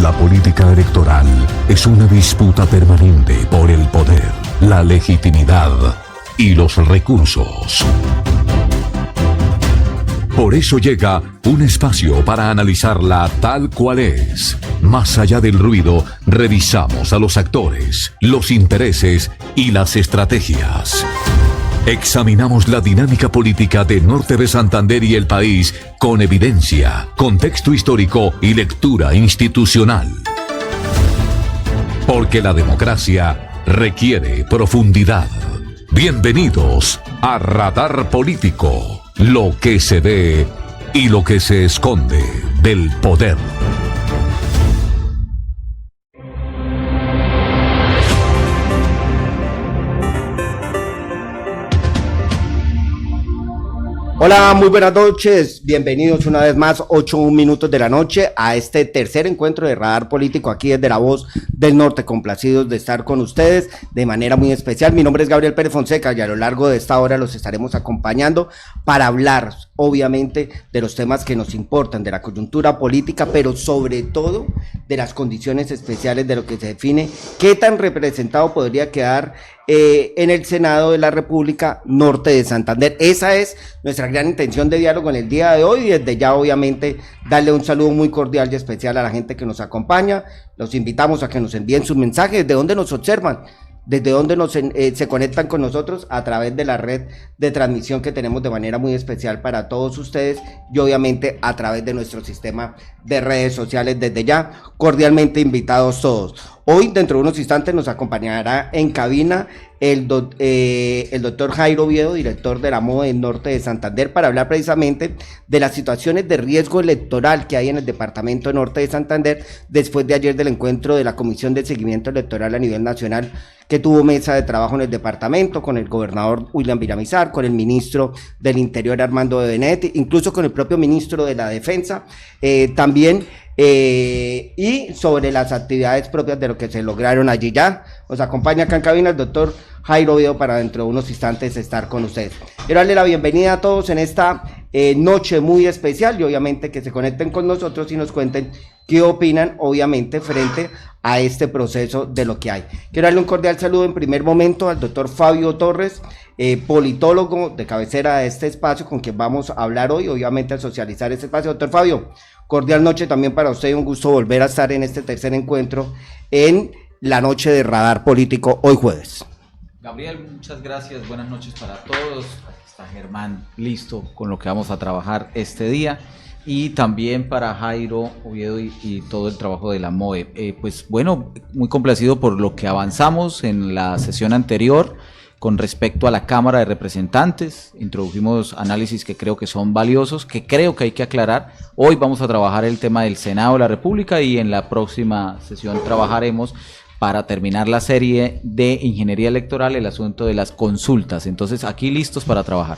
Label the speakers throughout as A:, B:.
A: La política electoral es una disputa permanente por el poder, la legitimidad y los recursos. Por eso llega un espacio para analizarla tal cual es. Más allá del ruido, revisamos a los actores, los intereses y las estrategias. Examinamos la dinámica política de Norte de Santander y el país con evidencia, contexto histórico y lectura institucional. Porque la democracia requiere profundidad. Bienvenidos a Radar Político, lo que se ve y lo que se esconde del poder.
B: Hola, muy buenas noches, bienvenidos una vez más, 8 minutos de la noche, a este tercer encuentro de Radar Político aquí desde La Voz del Norte, complacidos de estar con ustedes de manera muy especial. Mi nombre es Gabriel Pérez Fonseca y a lo largo de esta hora los estaremos acompañando para hablar, obviamente, de los temas que nos importan, de la coyuntura política, pero sobre todo de las condiciones especiales de lo que se define, qué tan representado podría quedar en el Senado de la República Norte de Santander. Esa es nuestra gran intención de diálogo en el día de hoy y desde ya obviamente darle un saludo muy cordial y especial a la gente que nos acompaña. Los invitamos a que nos envíen sus mensajes, de dónde nos observan, desde dónde se conectan con nosotros a través de la red de transmisión que tenemos de manera muy especial para todos ustedes y obviamente a través de nuestro sistema de redes sociales. Desde ya, cordialmente invitados todos. Hoy, dentro de unos instantes, nos acompañará en cabina el doctor Jairo Oviedo, director de la MOE Norte de Santander, para hablar precisamente de las situaciones de riesgo electoral que hay en el departamento norte de Santander después de ayer del encuentro de la Comisión de Seguimiento Electoral a nivel nacional, que tuvo mesa de trabajo en el departamento con el gobernador William Villamizar, con el ministro del Interior Armando de Benedetti, incluso con el propio ministro de la Defensa, también y sobre las actividades propias de lo que se lograron allí. Ya nos acompaña acá en cabina el doctor Jairo Oviedo para dentro de unos instantes estar con ustedes. Quiero darle la bienvenida a todos en esta noche muy especial y obviamente que se conecten con nosotros y nos cuenten qué opinan obviamente frente a este proceso de lo que hay. Quiero darle un cordial saludo en primer momento al doctor Fabio Torres, politólogo de cabecera de este espacio con quien vamos a hablar hoy, obviamente al socializar este espacio. Doctor Fabio, cordial noche también para usted y un gusto volver a estar en este tercer encuentro en la noche de Radar Político hoy jueves.
C: Gabriel, muchas gracias, buenas noches para todos. Aquí está Germán listo con lo que vamos a trabajar este día y también para Jairo Oviedo y todo el trabajo de la MOE. Pues bueno, muy complacido por lo que avanzamos en la sesión anterior con respecto a la Cámara de Representantes. Introdujimos análisis que creo que son valiosos, que creo que hay que aclarar. Hoy vamos a trabajar el tema del Senado de la República y en la próxima sesión trabajaremos para terminar la serie de ingeniería electoral, el asunto de las consultas. Entonces, aquí listos para trabajar.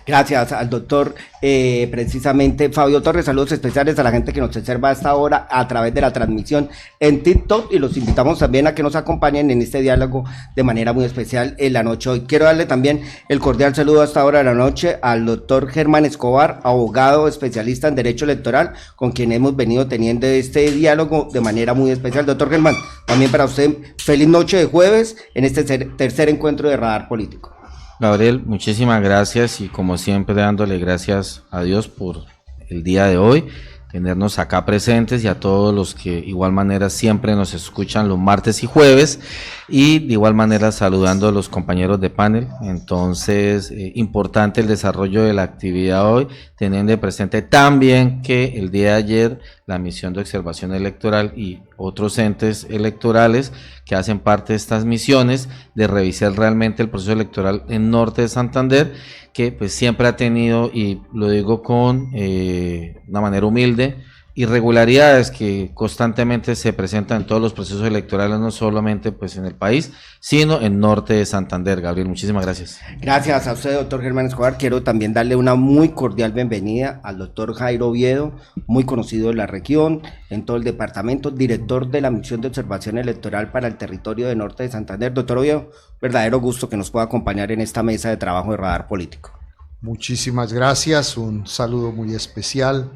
C: Gracias al doctor,
B: precisamente Fabio Torres. Saludos especiales a la gente que nos observa a esta hora a través de la transmisión en TikTok y los invitamos también a que nos acompañen en este diálogo de manera muy especial en la noche hoy. Quiero darle también el cordial saludo a esta hora de la noche al doctor Germán Escobar, abogado especialista en Derecho Electoral, con quien hemos venido teniendo este diálogo de manera muy especial. Doctor Germán, también para usted, feliz noche de jueves en este tercer encuentro de Radar Político.
D: Gabriel, muchísimas gracias y como siempre dándole gracias a Dios por el día de hoy, tenernos acá presentes y a todos los que igual manera siempre nos escuchan los martes y jueves y de igual manera saludando a los compañeros de panel. Entonces, importante el desarrollo de la actividad hoy, teniendo presente también que el día de ayer la misión de observación electoral y otros entes electorales que hacen parte de estas misiones de revisar realmente el proceso electoral en Norte de Santander, que pues siempre ha tenido, y lo digo con una manera humilde, irregularidades que constantemente se presentan en todos los procesos electorales, no solamente pues en el país, sino en Norte de Santander. Gabriel, muchísimas gracias.
B: Gracias a usted, doctor Germán Escobar. Quiero también darle una muy cordial bienvenida al doctor Jairo Oviedo, muy conocido en la región, en todo el departamento, director de la misión de observación electoral para el territorio de Norte de Santander. Doctor Oviedo, verdadero gusto que nos pueda acompañar en esta mesa de trabajo de Radar Político.
E: Muchísimas gracias, un saludo muy especial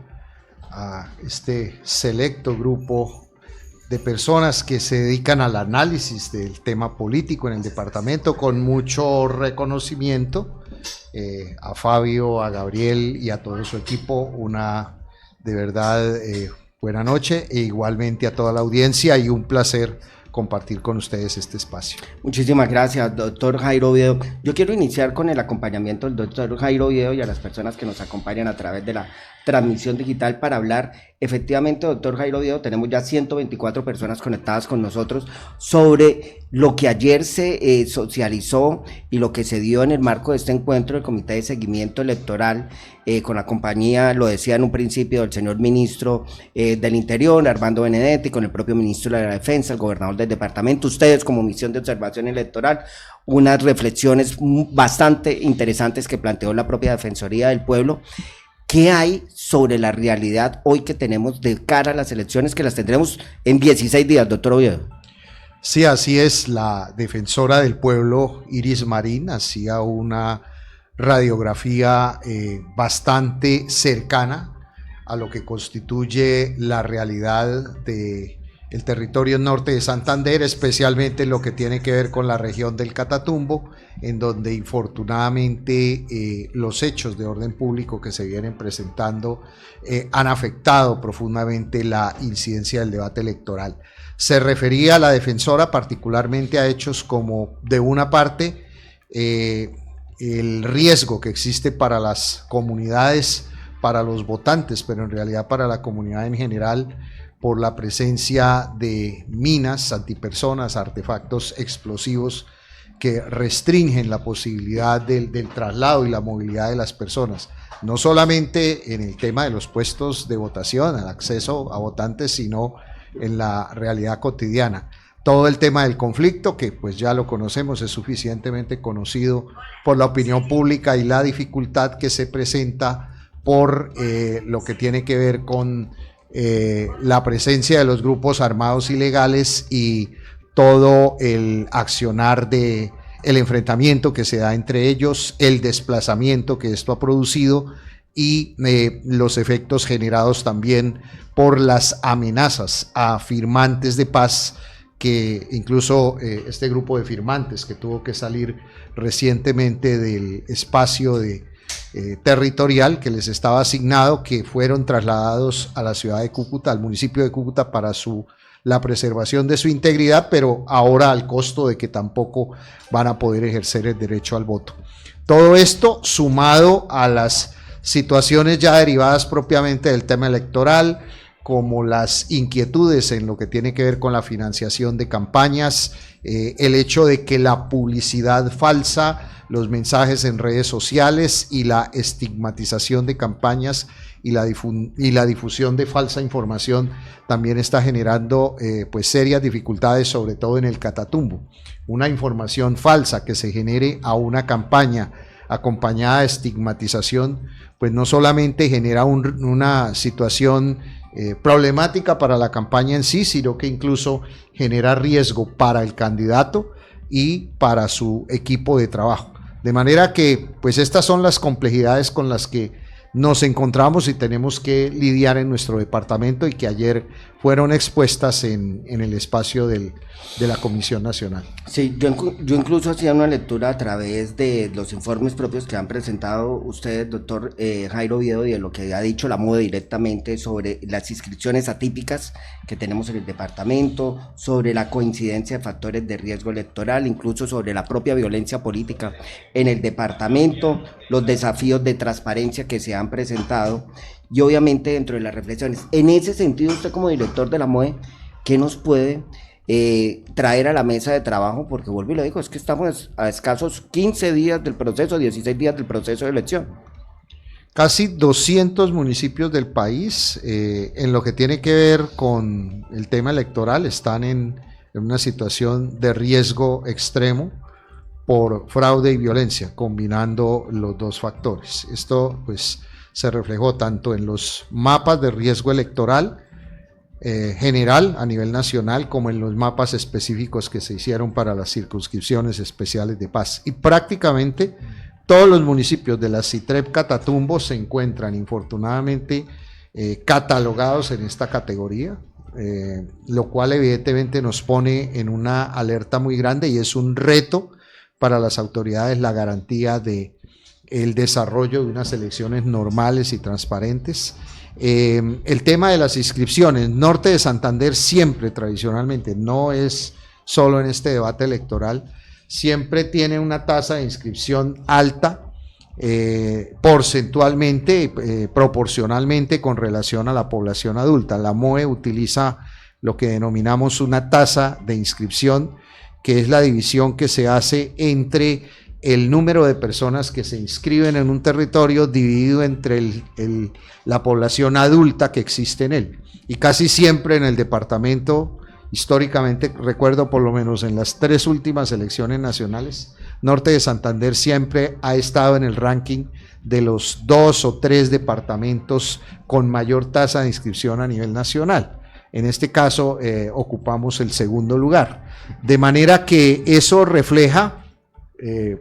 E: a este selecto grupo de personas que se dedican al análisis del tema político en el departamento, con mucho reconocimiento. A Fabio, a Gabriel y a todo su equipo, una de verdad buena noche, e igualmente a toda la audiencia, y un placer compartir con ustedes este espacio.
B: Muchísimas gracias, doctor Jairo Oviedo. Yo quiero iniciar con el acompañamiento del doctor Jairo Oviedo y a las personas que nos acompañan a través de la transmisión digital para hablar. Efectivamente, doctor Jairo Oviedo, tenemos ya 124 personas conectadas con nosotros sobre lo que ayer se socializó y lo que se dio en el marco de este encuentro del Comité de Seguimiento Electoral, con la compañía, lo decía en un principio, del señor ministro del Interior, Armando Benedetti, con el propio ministro de la Defensa, el gobernador del departamento, ustedes como misión de observación electoral, unas reflexiones bastante interesantes que planteó la propia Defensoría del Pueblo. ¿Qué hay sobre la realidad hoy que tenemos de cara a las elecciones, que las tendremos en 16 días, doctor Oviedo?
E: Sí, así es. La defensora del pueblo, Iris Marín, hacía una radiografía bastante cercana a lo que constituye la realidad del territorio norte de Santander, especialmente lo que tiene que ver con la región del Catatumbo, en donde infortunadamente los hechos de orden público que se vienen presentando han afectado profundamente la incidencia del debate electoral. Se refería a la defensora particularmente a hechos como, de una parte, el riesgo que existe para las comunidades, para los votantes, pero en realidad para la comunidad en general, por la presencia de minas antipersonas, artefactos explosivos que restringen la posibilidad del traslado y la movilidad de las personas, no solamente en el tema de los puestos de votación, el acceso a votantes, sino en la realidad cotidiana. Todo el tema del conflicto, que pues ya lo conocemos, es suficientemente conocido por la opinión pública, y la dificultad que se presenta por lo que tiene que ver con la presencia de los grupos armados ilegales y todo el accionar de el enfrentamiento que se da entre ellos, el desplazamiento que esto ha producido y los efectos generados también por las amenazas a firmantes de paz, que incluso este grupo de firmantes que tuvo que salir recientemente del espacio territorial que les estaba asignado, que fueron trasladados a la ciudad de Cúcuta, al municipio de Cúcuta, para la preservación de su integridad, pero ahora al costo de que tampoco van a poder ejercer el derecho al voto. Todo esto sumado a las situaciones ya derivadas propiamente del tema electoral, como las inquietudes en lo que tiene que ver con la financiación de campañas, el hecho de que la publicidad falsa, los mensajes en redes sociales y la estigmatización de campañas y la difusión de falsa información también está generando pues serias dificultades, sobre todo en el Catatumbo. Una información falsa que se genere a una campaña acompañada de estigmatización, pues no solamente genera una situación problemática para la campaña en sí, sino que incluso genera riesgo para el candidato y para su equipo de trabajo. De manera que, pues estas son las complejidades con las que nos encontramos y tenemos que lidiar en nuestro departamento, y que ayer fueron expuestas en el espacio de la Comisión Nacional.
B: Sí, yo incluso hacía una lectura a través de los informes propios que han presentado ustedes, doctor Jairo Oviedo, y de lo que ha dicho la MOE directamente sobre las inscripciones atípicas que tenemos en el departamento, sobre la coincidencia de factores de riesgo electoral, incluso sobre la propia violencia política en el departamento, los desafíos de transparencia que se han presentado, y obviamente dentro de las reflexiones. En ese sentido, usted como director de la MOE, ¿qué nos puede traer a la mesa de trabajo? Porque vuelvo y lo digo, es que estamos a escasos 15 días del proceso, 16 días del proceso de elección.
E: Casi 200 municipios del país, en lo que tiene que ver con el tema electoral, están en una situación de riesgo extremo por fraude y violencia, combinando los dos factores. Esto pues se reflejó tanto en los mapas de riesgo electoral general a nivel nacional, como en los mapas específicos que se hicieron para las circunscripciones especiales de paz. Y prácticamente todos los municipios de la CITREP Catatumbo se encuentran infortunadamente catalogados en esta categoría. lo cual evidentemente nos pone en una alerta muy grande y es un reto para las autoridades la garantía de el desarrollo de unas elecciones normales y transparentes. El tema de las inscripciones, Norte de Santander siempre tradicionalmente, no es solo en este debate electoral, siempre tiene una tasa de inscripción alta, porcentualmente, proporcionalmente con relación a la población adulta. La MOE utiliza lo que denominamos una tasa de inscripción, que es la división que se hace entre el número de personas que se inscriben en un territorio dividido entre la población adulta que existe en él. Y casi siempre en el departamento, históricamente, recuerdo por lo menos en las 3 últimas elecciones nacionales, Norte de Santander siempre ha estado en el ranking de los 2 o 3 departamentos con mayor tasa de inscripción a nivel nacional. En este caso ocupamos el segundo lugar. De manera que eso refleja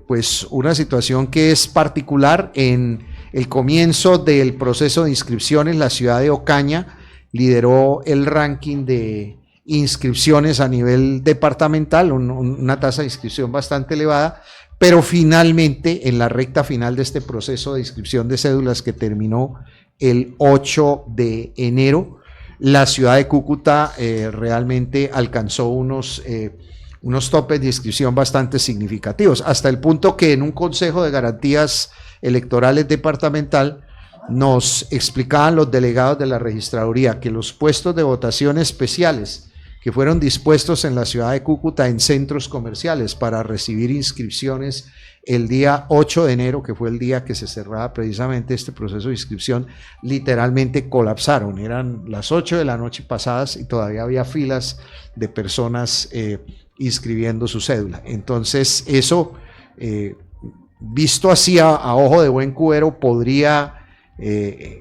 E: pues una situación que es particular. En el comienzo del proceso de inscripciones, la ciudad de Ocaña lideró el ranking de inscripciones a nivel departamental, una tasa de inscripción bastante elevada, pero finalmente en la recta final de este proceso de inscripción de cédulas que terminó el 8 de enero, la ciudad de Cúcuta realmente alcanzó unos topes de inscripción bastante significativos, hasta el punto que en un Consejo de Garantías Electorales departamental nos explicaban los delegados de la registraduría que los puestos de votación especiales que fueron dispuestos en la ciudad de Cúcuta en centros comerciales para recibir inscripciones el día 8 de enero, que fue el día que se cerraba precisamente este proceso de inscripción, literalmente colapsaron. Eran las 8 de la noche pasadas y todavía había filas de personas inscribiendo su cédula. Entonces eso, visto así a ojo de buen cubero, podría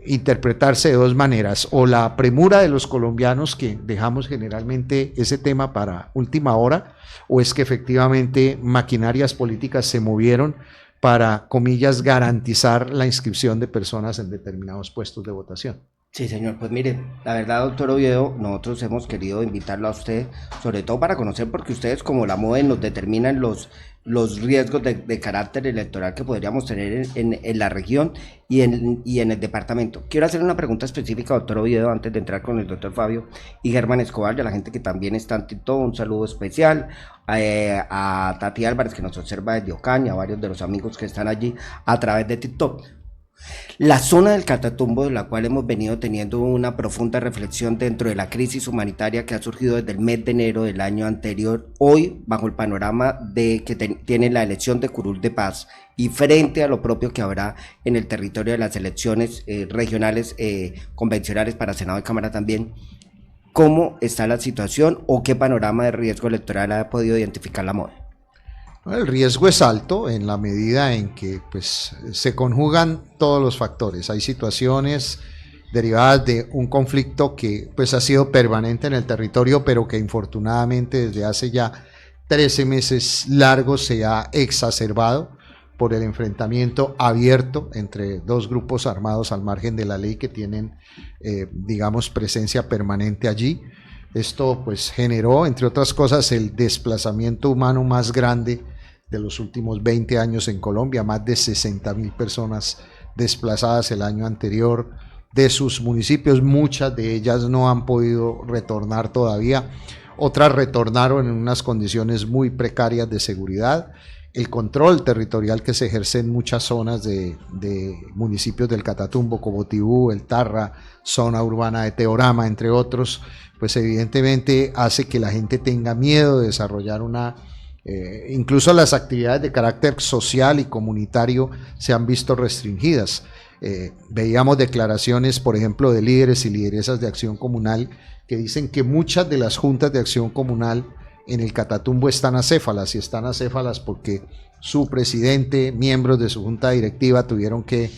E: interpretarse de 2 maneras: o la premura de los colombianos, que dejamos generalmente ese tema para última hora, o es que efectivamente maquinarias políticas se movieron para, comillas, garantizar la inscripción de personas en determinados puestos de votación.
B: Sí, señor. Pues mire, la verdad, doctor Oviedo, nosotros hemos querido invitarlo a usted, sobre todo para conocer, porque ustedes como la MOE nos determinan los riesgos de carácter electoral que podríamos tener en la región y en el departamento. Quiero hacer una pregunta específica, doctor Oviedo, antes de entrar con el doctor Fabio y Germán Escobar, y a la gente que también está en TikTok. Un saludo especial a Tati Álvarez, que nos observa desde Ocaña, a varios de los amigos que están allí a través de TikTok. La zona del Catatumbo, de la cual hemos venido teniendo una profunda reflexión dentro de la crisis humanitaria que ha surgido desde el mes de enero del año anterior, hoy bajo el panorama de que tiene la elección de curul de paz y frente a lo propio que habrá en el territorio de las elecciones regionales convencionales para Senado y Cámara también, ¿cómo está la situación o qué panorama de riesgo electoral ha podido identificar la MOE?
E: El riesgo es alto en la medida en que pues, se conjugan todos los factores. Hay situaciones derivadas de un conflicto que pues, ha sido permanente en el territorio, pero que infortunadamente desde hace ya 13 meses largos se ha exacerbado por el enfrentamiento abierto entre 2 grupos armados al margen de la ley que tienen, digamos, presencia permanente allí. Esto pues generó, entre otras cosas, el desplazamiento humano más grande de los últimos 20 años en Colombia, más de 60.000 personas desplazadas el año anterior de sus municipios. Muchas de ellas no han podido retornar todavía, otras retornaron en unas condiciones muy precarias de seguridad. El control territorial que se ejerce en muchas zonas de municipios del Catatumbo, como Tibú, El Tarra, zona urbana de Teorama, entre otros, pues evidentemente hace que la gente tenga miedo de desarrollar incluso las actividades de carácter social y comunitario se han visto restringidas. Veíamos declaraciones, por ejemplo, de líderes y lideresas de acción comunal que dicen que muchas de las juntas de acción comunal en el Catatumbo están acéfalas, y están acéfalas porque su presidente, miembros de su junta directiva tuvieron que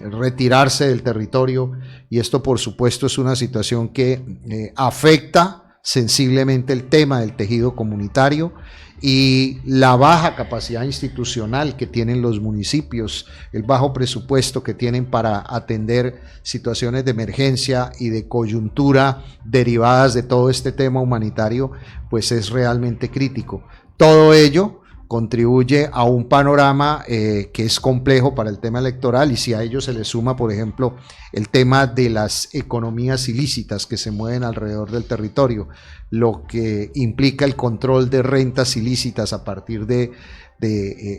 E: retirarse del territorio, y esto por supuesto es una situación que afecta sensiblemente el tema del tejido comunitario y la baja capacidad institucional que tienen los municipios, el bajo presupuesto que tienen para atender situaciones de emergencia y de coyuntura derivadas de todo este tema humanitario, pues es realmente crítico. Todo ello contribuye a un panorama que es complejo para el tema electoral, y si a ello se le suma, por ejemplo, el tema de las economías ilícitas que se mueven alrededor del territorio, lo que implica el control de rentas ilícitas a partir de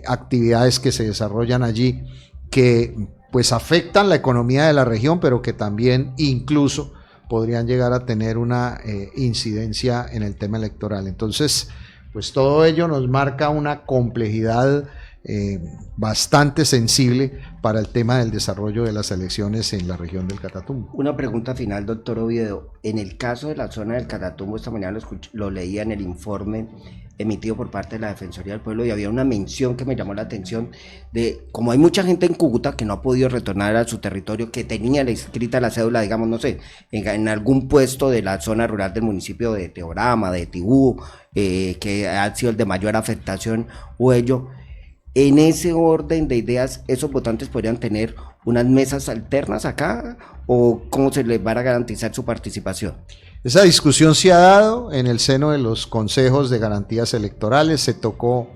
E: actividades que se desarrollan allí, que pues afectan la economía de la región, pero que también incluso podrían llegar a tener una incidencia en el tema electoral. Entonces, pues todo ello nos marca una complejidad bastante sensible para el tema del desarrollo de las elecciones en la región del Catatumbo.
B: Una pregunta final, doctor Oviedo. En el caso de la zona del Catatumbo, esta mañana lo leía en el informe emitido por parte de la Defensoría del Pueblo, y había una mención que me llamó la atención de como hay mucha gente en Cúcuta que no ha podido retornar a su territorio, que tenía escrita la cédula, digamos, no sé, en algún puesto de la zona rural del municipio de Teorama, de Tibú, que ha sido el de mayor afectación o ello. En ese orden de ideas, ¿esos votantes podrían tener unas mesas alternas acá? ¿O cómo se les va a garantizar su participación?
E: Esa discusión se ha dado en el seno de los consejos de garantías electorales, se tocó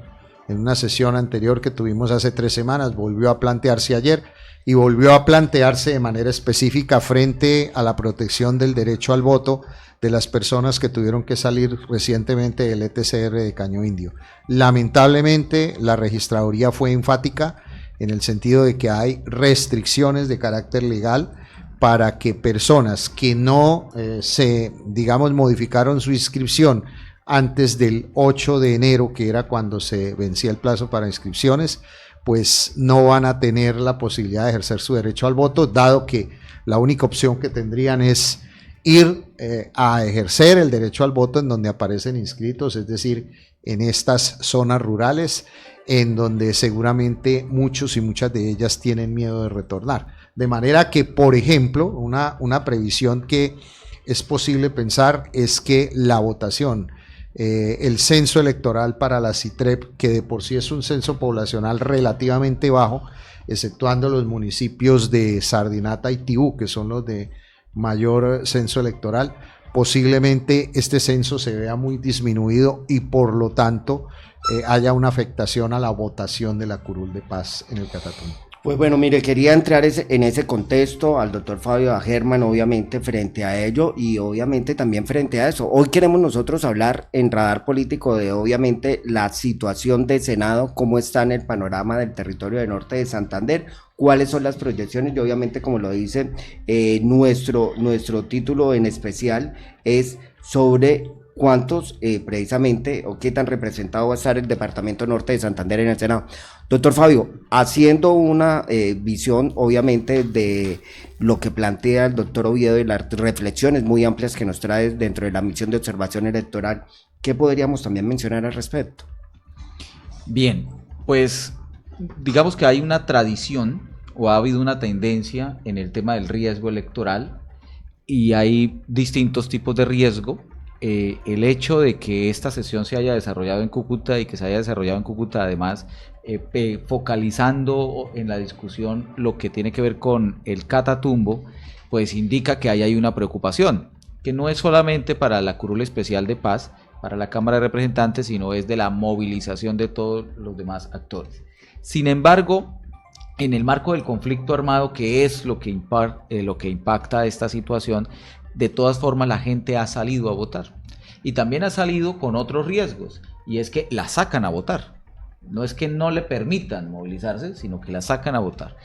E: en una sesión anterior que tuvimos hace 3 semanas, volvió a plantearse ayer y volvió a plantearse de manera específica frente a la protección del derecho al voto de las personas que tuvieron que salir recientemente del ETCR de Caño Indio. Lamentablemente la registraduría fue enfática en el sentido de que hay restricciones de carácter legal para que personas que no modificaron su inscripción antes del 8 de enero, que era cuando se vencía el plazo para inscripciones, pues no van a tener la posibilidad de ejercer su derecho al voto, dado que la única opción que tendrían es ir a ejercer el derecho al voto en donde aparecen inscritos, es decir, en estas zonas rurales, en donde seguramente muchos y muchas de ellas tienen miedo de retornar. De manera que, por ejemplo, una previsión que es posible pensar es que la votación, el censo electoral para la CITREP, que de por sí es un censo poblacional relativamente bajo, exceptuando los municipios de Sardinata y Tibú, que son los de mayor censo electoral, posiblemente este censo se vea muy disminuido y por lo tanto haya una afectación a la votación de la curul de paz en el Catatumbo.
B: Pues bueno, mire, quería entrar en ese contexto al doctor Fabio Agerman, obviamente frente a ello y obviamente también frente a eso. Hoy queremos nosotros hablar en Radar Político de obviamente la situación del Senado, cómo está en el panorama del territorio del norte de Santander, cuáles son las proyecciones y obviamente, como lo dice nuestro título en especial, es sobre cuántos precisamente o qué tan representado va a estar el departamento norte de Santander en el Senado. Doctor Fabio, haciendo una visión obviamente de lo que plantea el doctor Oviedo y las reflexiones muy amplias que nos trae dentro de la misión de observación electoral, ¿qué podríamos también mencionar al respecto?
C: Bien, pues digamos que hay una tradición o ha habido una tendencia en el tema del riesgo electoral y hay distintos tipos de riesgo. El hecho de que esta sesión se haya desarrollado en Cúcuta y que se haya desarrollado en Cúcuta además focalizando en la discusión lo que tiene que ver con el Catatumbo, pues indica que ahí hay una preocupación, que no es solamente para la curul especial de paz, para la Cámara de Representantes, sino es de la movilización de todos los demás actores. Sin embargo, en el marco del conflicto armado, que es lo que impacta esta situación, de todas formas la gente ha salido a votar y también ha salido con otros riesgos, y es que la sacan a votar. No es que no le permitan movilizarse, sino que la sacan a votar.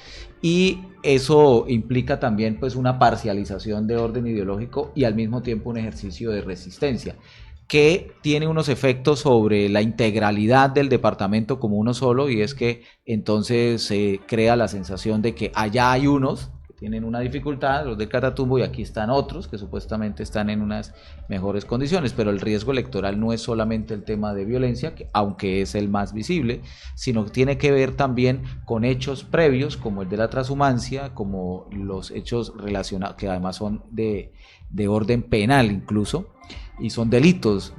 C: Y eso implica también pues una parcialización de orden ideológico y al mismo tiempo un ejercicio de resistencia que tiene unos efectos sobre la integralidad del departamento como uno solo, y es que entonces se crea la sensación de que allá hay unos tienen una dificultad, los del Catatumbo, y aquí están otros que supuestamente están en unas mejores condiciones, pero el riesgo electoral no es solamente el tema de violencia, que, aunque es el más visible, sino que tiene que ver también con hechos previos, como el de la transhumancia, como los hechos relacionados, que además son de orden penal incluso, y son delitos,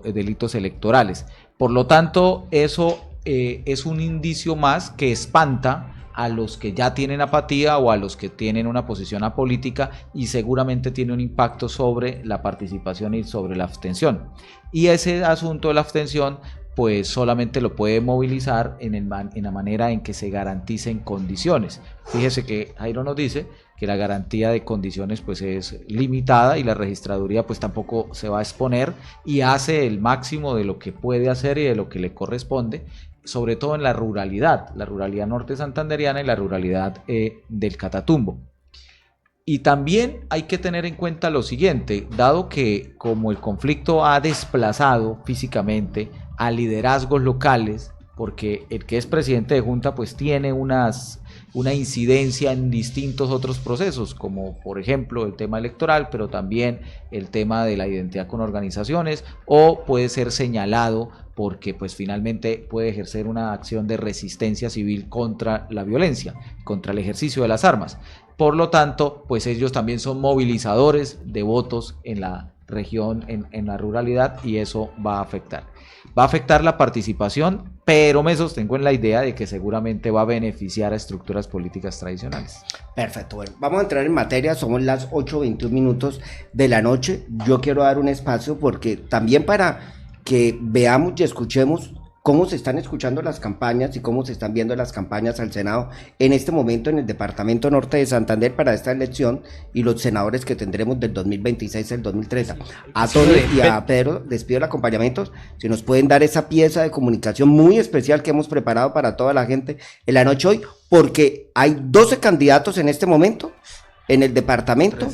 C: delitos electorales. Por lo tanto, eso es un indicio más que espanta a los que ya tienen apatía o a los que tienen una posición apolítica, y seguramente tiene un impacto sobre la participación y sobre la abstención. Y ese asunto de la abstención pues solamente lo puede movilizar en la manera en que se garanticen condiciones. Fíjese que Jairo nos dice que la garantía de condiciones pues es limitada, y la registraduría pues tampoco se va a exponer, y hace el máximo de lo que puede hacer y de lo que le corresponde, sobre todo en la ruralidad norte santanderiana y la ruralidad del Catatumbo. Y también hay que tener en cuenta lo siguiente: dado que como el conflicto ha desplazado físicamente a liderazgos locales, porque el que es presidente de junta pues tiene una incidencia en distintos otros procesos, como por ejemplo el tema electoral, pero también el tema de la identidad con organizaciones, o puede ser señalado porque pues finalmente puede ejercer una acción de resistencia civil contra la violencia, contra el ejercicio de las armas. Por lo tanto, pues ellos también son movilizadores de votos en la región, en la ruralidad, y eso va a afectar. Va a afectar la participación, pero me sostengo en la idea de que seguramente va a beneficiar a estructuras políticas tradicionales.
B: Perfecto, bueno, vamos a entrar en materia, somos las 8:21 minutos de la noche. Yo quiero dar un espacio porque también para que veamos y escuchemos cómo se están escuchando las campañas y cómo se están viendo las campañas al Senado en este momento en el departamento norte de Santander para esta elección y los senadores que tendremos del 2026 al 2030. A Tony y a Pedro les pido el acompañamiento, si nos pueden dar esa pieza de comunicación muy especial que hemos preparado para toda la gente en la noche hoy, porque hay 12 candidatos en este momento en el departamento,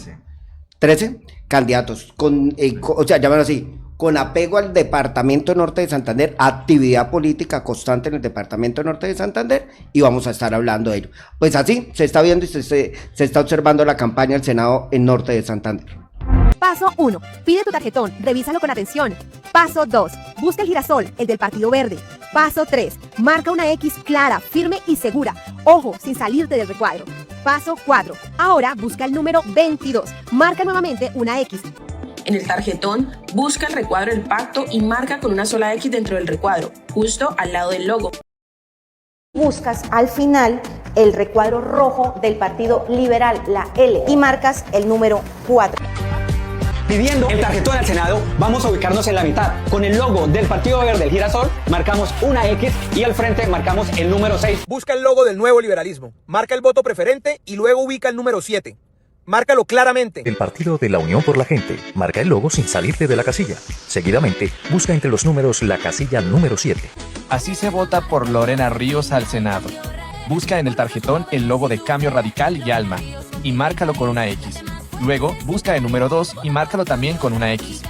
B: 13 candidatos, o sea, llaman así, con apego al departamento norte de Santander, actividad política constante en el departamento norte de Santander, y vamos a estar hablando de ello. Pues así se está viendo y se está observando la campaña del Senado en norte de Santander.
F: Paso 1. Pide tu tarjetón, revísalo con atención. Paso 2. Busca el girasol, el del Partido Verde. Paso 3. Marca una X clara, firme y segura. Ojo, sin salirte del recuadro. Paso 4. Ahora busca el número 22. Marca nuevamente una X.
G: En el tarjetón, busca el recuadro del pacto y marca con una sola X dentro del recuadro, justo al lado del logo.
H: Buscas al final el recuadro rojo del Partido Liberal, la L, y marcas el número 4.
I: Pidiendo el tarjetón al Senado, vamos a ubicarnos en la mitad. Con el logo del Partido Verde, el girasol, marcamos una X y al frente marcamos el número 6.
J: Busca el logo del nuevo liberalismo, marca el voto preferente y luego ubica el número 7. Márcalo claramente.
K: El Partido de la Unión por la Gente. Marca el logo sin salirte de la casilla. Seguidamente, busca entre los números la casilla número 7.
L: Así se vota por Lorena Ríos al Senado. Busca en el tarjetón el logo de Cambio Radical y Alma y márcalo con una X. Luego, busca el número 2 y márcalo también con una X.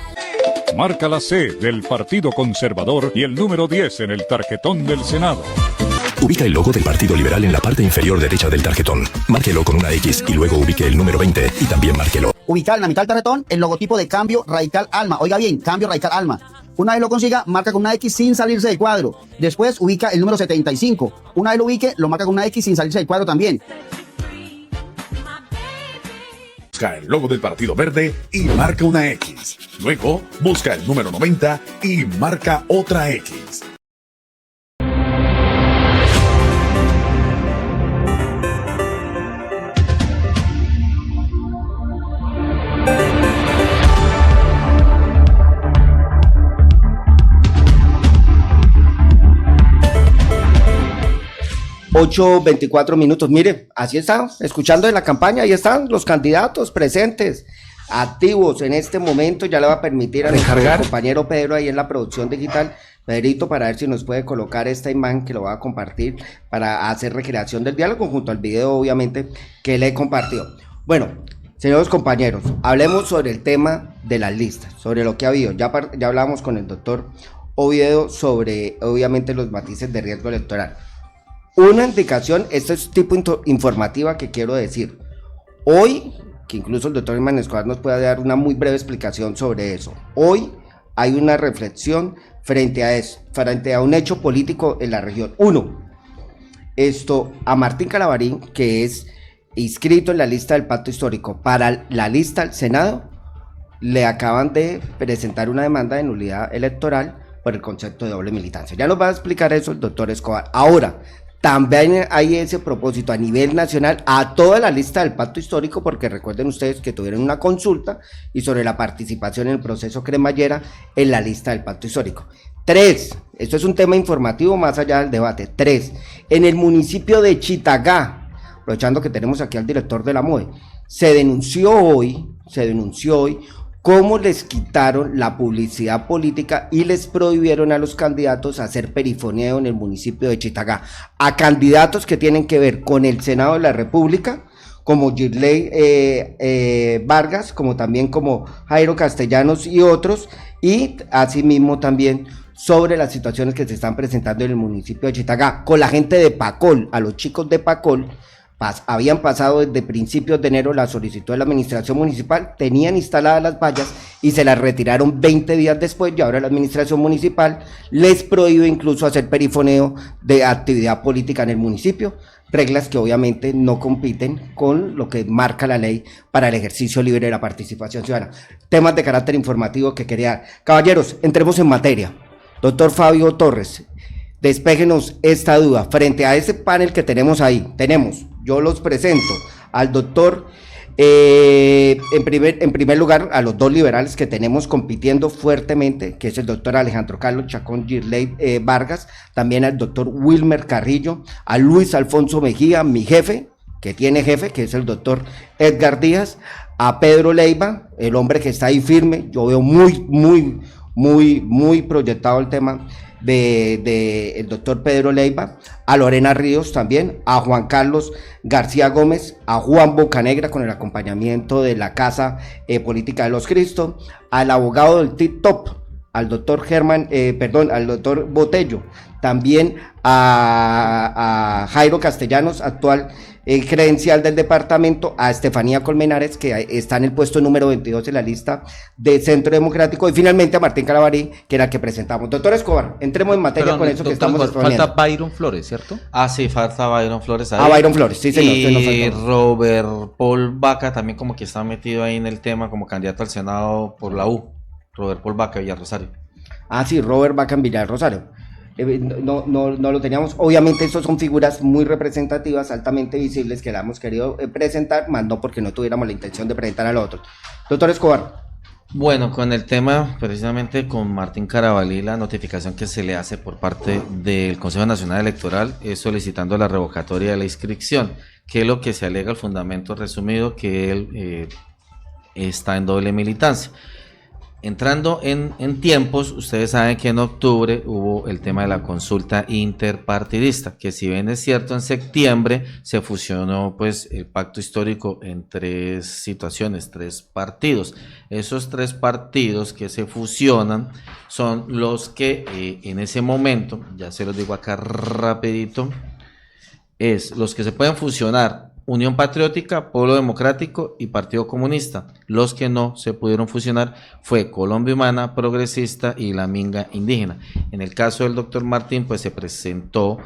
M: Marca la C del Partido Conservador y el número 10 en el tarjetón del Senado.
K: Ubica el logo del Partido Liberal en la parte inferior derecha del tarjetón. Márquelo con una X y luego ubique el número 20 y también márquelo.
N: Ubicar en la mitad del tarjetón el logotipo de Cambio Radical Alma. Oiga bien, Cambio Radical Alma. Una vez lo consiga, marca con una X sin salirse del cuadro. Después ubica el número 75. Una vez lo ubique, lo marca con una X sin salirse del cuadro también.
O: Busca el logo del Partido Verde y marca una X. Luego, busca el número 90 y marca otra X.
B: $8:24. Mire, así está, escuchando de la campaña, ahí están los candidatos presentes, activos en este momento. Ya le va a permitir a nuestro compañero Pedro ahí en la producción digital, Pedrito, para ver si nos puede colocar esta imagen que lo va a compartir para hacer recreación del diálogo junto al video, obviamente, que le he compartido. Bueno, señores compañeros, hablemos sobre el tema de las listas, sobre lo que ha habido. Ya hablamos con el doctor Oviedo sobre, obviamente, los matices de riesgo electoral. Una indicación, esto es tipo informativa que quiero decir. Hoy, que incluso el doctor Herman Escobar nos puede dar una muy breve explicación sobre eso. Hoy hay una reflexión frente a un hecho político en la región. Uno, a Martín Calabarín, que es inscrito en la lista del pacto histórico para la lista al Senado, le acaban de presentar una demanda de nulidad electoral por el concepto de doble militancia. Ya nos va a explicar eso el doctor Escobar. Ahora, también hay ese propósito a nivel nacional a toda la lista del pacto histórico, porque recuerden ustedes que tuvieron una consulta y sobre la participación en el proceso cremallera en la lista del pacto histórico. 3, esto es un tema informativo más allá del debate. 3, en el municipio de Chitagá, aprovechando que tenemos aquí al director de la MOE, se denunció hoy cómo les quitaron la publicidad política y les prohibieron a los candidatos hacer perifoneo en el municipio de Chitagá, a candidatos que tienen que ver con el Senado de la República, como Girley Vargas, como también como Jairo Castellanos y otros, y asimismo también sobre las situaciones que se están presentando en el municipio de Chitagá, con la gente de Pacol, a los chicos de Pacol. Habían pasado desde principios de enero la solicitud de la administración municipal, tenían instaladas las vallas y se las retiraron 20 días después, y ahora la administración municipal les prohíbe incluso hacer perifoneo de actividad política en el municipio, reglas que obviamente no compiten con lo que marca la ley para el ejercicio libre de la participación ciudadana. Temas de carácter informativo que quería dar. Caballeros, entremos en materia. Doctor Fabio Torres, despéjenos esta duda. Frente a ese panel que tenemos ahí, yo los presento al doctor, en primer lugar, a los dos liberales que tenemos compitiendo fuertemente, que es el doctor Alejandro Carlos Chacón Girley Vargas, también al doctor Wilmer Carrillo, a Luis Alfonso Mejía, mi jefe, que tiene jefe, que es el doctor Edgar Díaz, a Pedro Leiva, el hombre que está ahí firme. Yo veo muy proyectado el tema de el doctor Pedro Leiva, a Lorena Ríos también, a Juan Carlos García Gómez, a Juan Bocanegra con el acompañamiento de la Casa Política de los Cristo, al abogado del TikTok, al doctor al doctor Botello, también a Jairo Castellanos, actual credencial del departamento, a Estefanía Colmenares, que está en el puesto número 22 en la lista de Centro Democrático, y finalmente a Martín Calabarín, que era el que presentamos. Doctor Escobar, entremos en materia con eso que estamos exponiendo.
C: Falta Byron Flores, ¿cierto?
D: Sí, falta Byron Flores ahí.
B: Byron Flores, sí señor.
D: Y Robert Paul Vaca también como que está metido ahí en el tema como candidato al Senado por la U. Robert Paul Vaca, Villarrosario.
B: Sí, Robert Vaca en Villarrosario. No lo teníamos. Obviamente estos son figuras muy representativas, altamente visibles, que la hemos querido presentar, más no porque no tuviéramos la intención de presentar a los otros. Doctor Escobar.
D: Bueno, con el tema precisamente con Martín Carabalí, la notificación que se le hace por parte del Consejo Nacional Electoral es solicitando la revocatoria de la inscripción, que es lo que se alega el fundamento resumido, que él está en doble militancia. Entrando en tiempos, ustedes saben que en octubre hubo el tema de la consulta interpartidista, que si bien es cierto, en septiembre se fusionó pues el pacto histórico en 3 situaciones, 3 partidos. Esos 3 partidos que se fusionan son los que en ese momento, ya se los digo acá rapidito, es los que se pueden fusionar: Unión Patriótica, Pueblo Democrático y Partido Comunista. Los que no se pudieron fusionar fue Colombia Humana, Progresista y la Minga Indígena. En el caso del doctor Martín, pues se presentó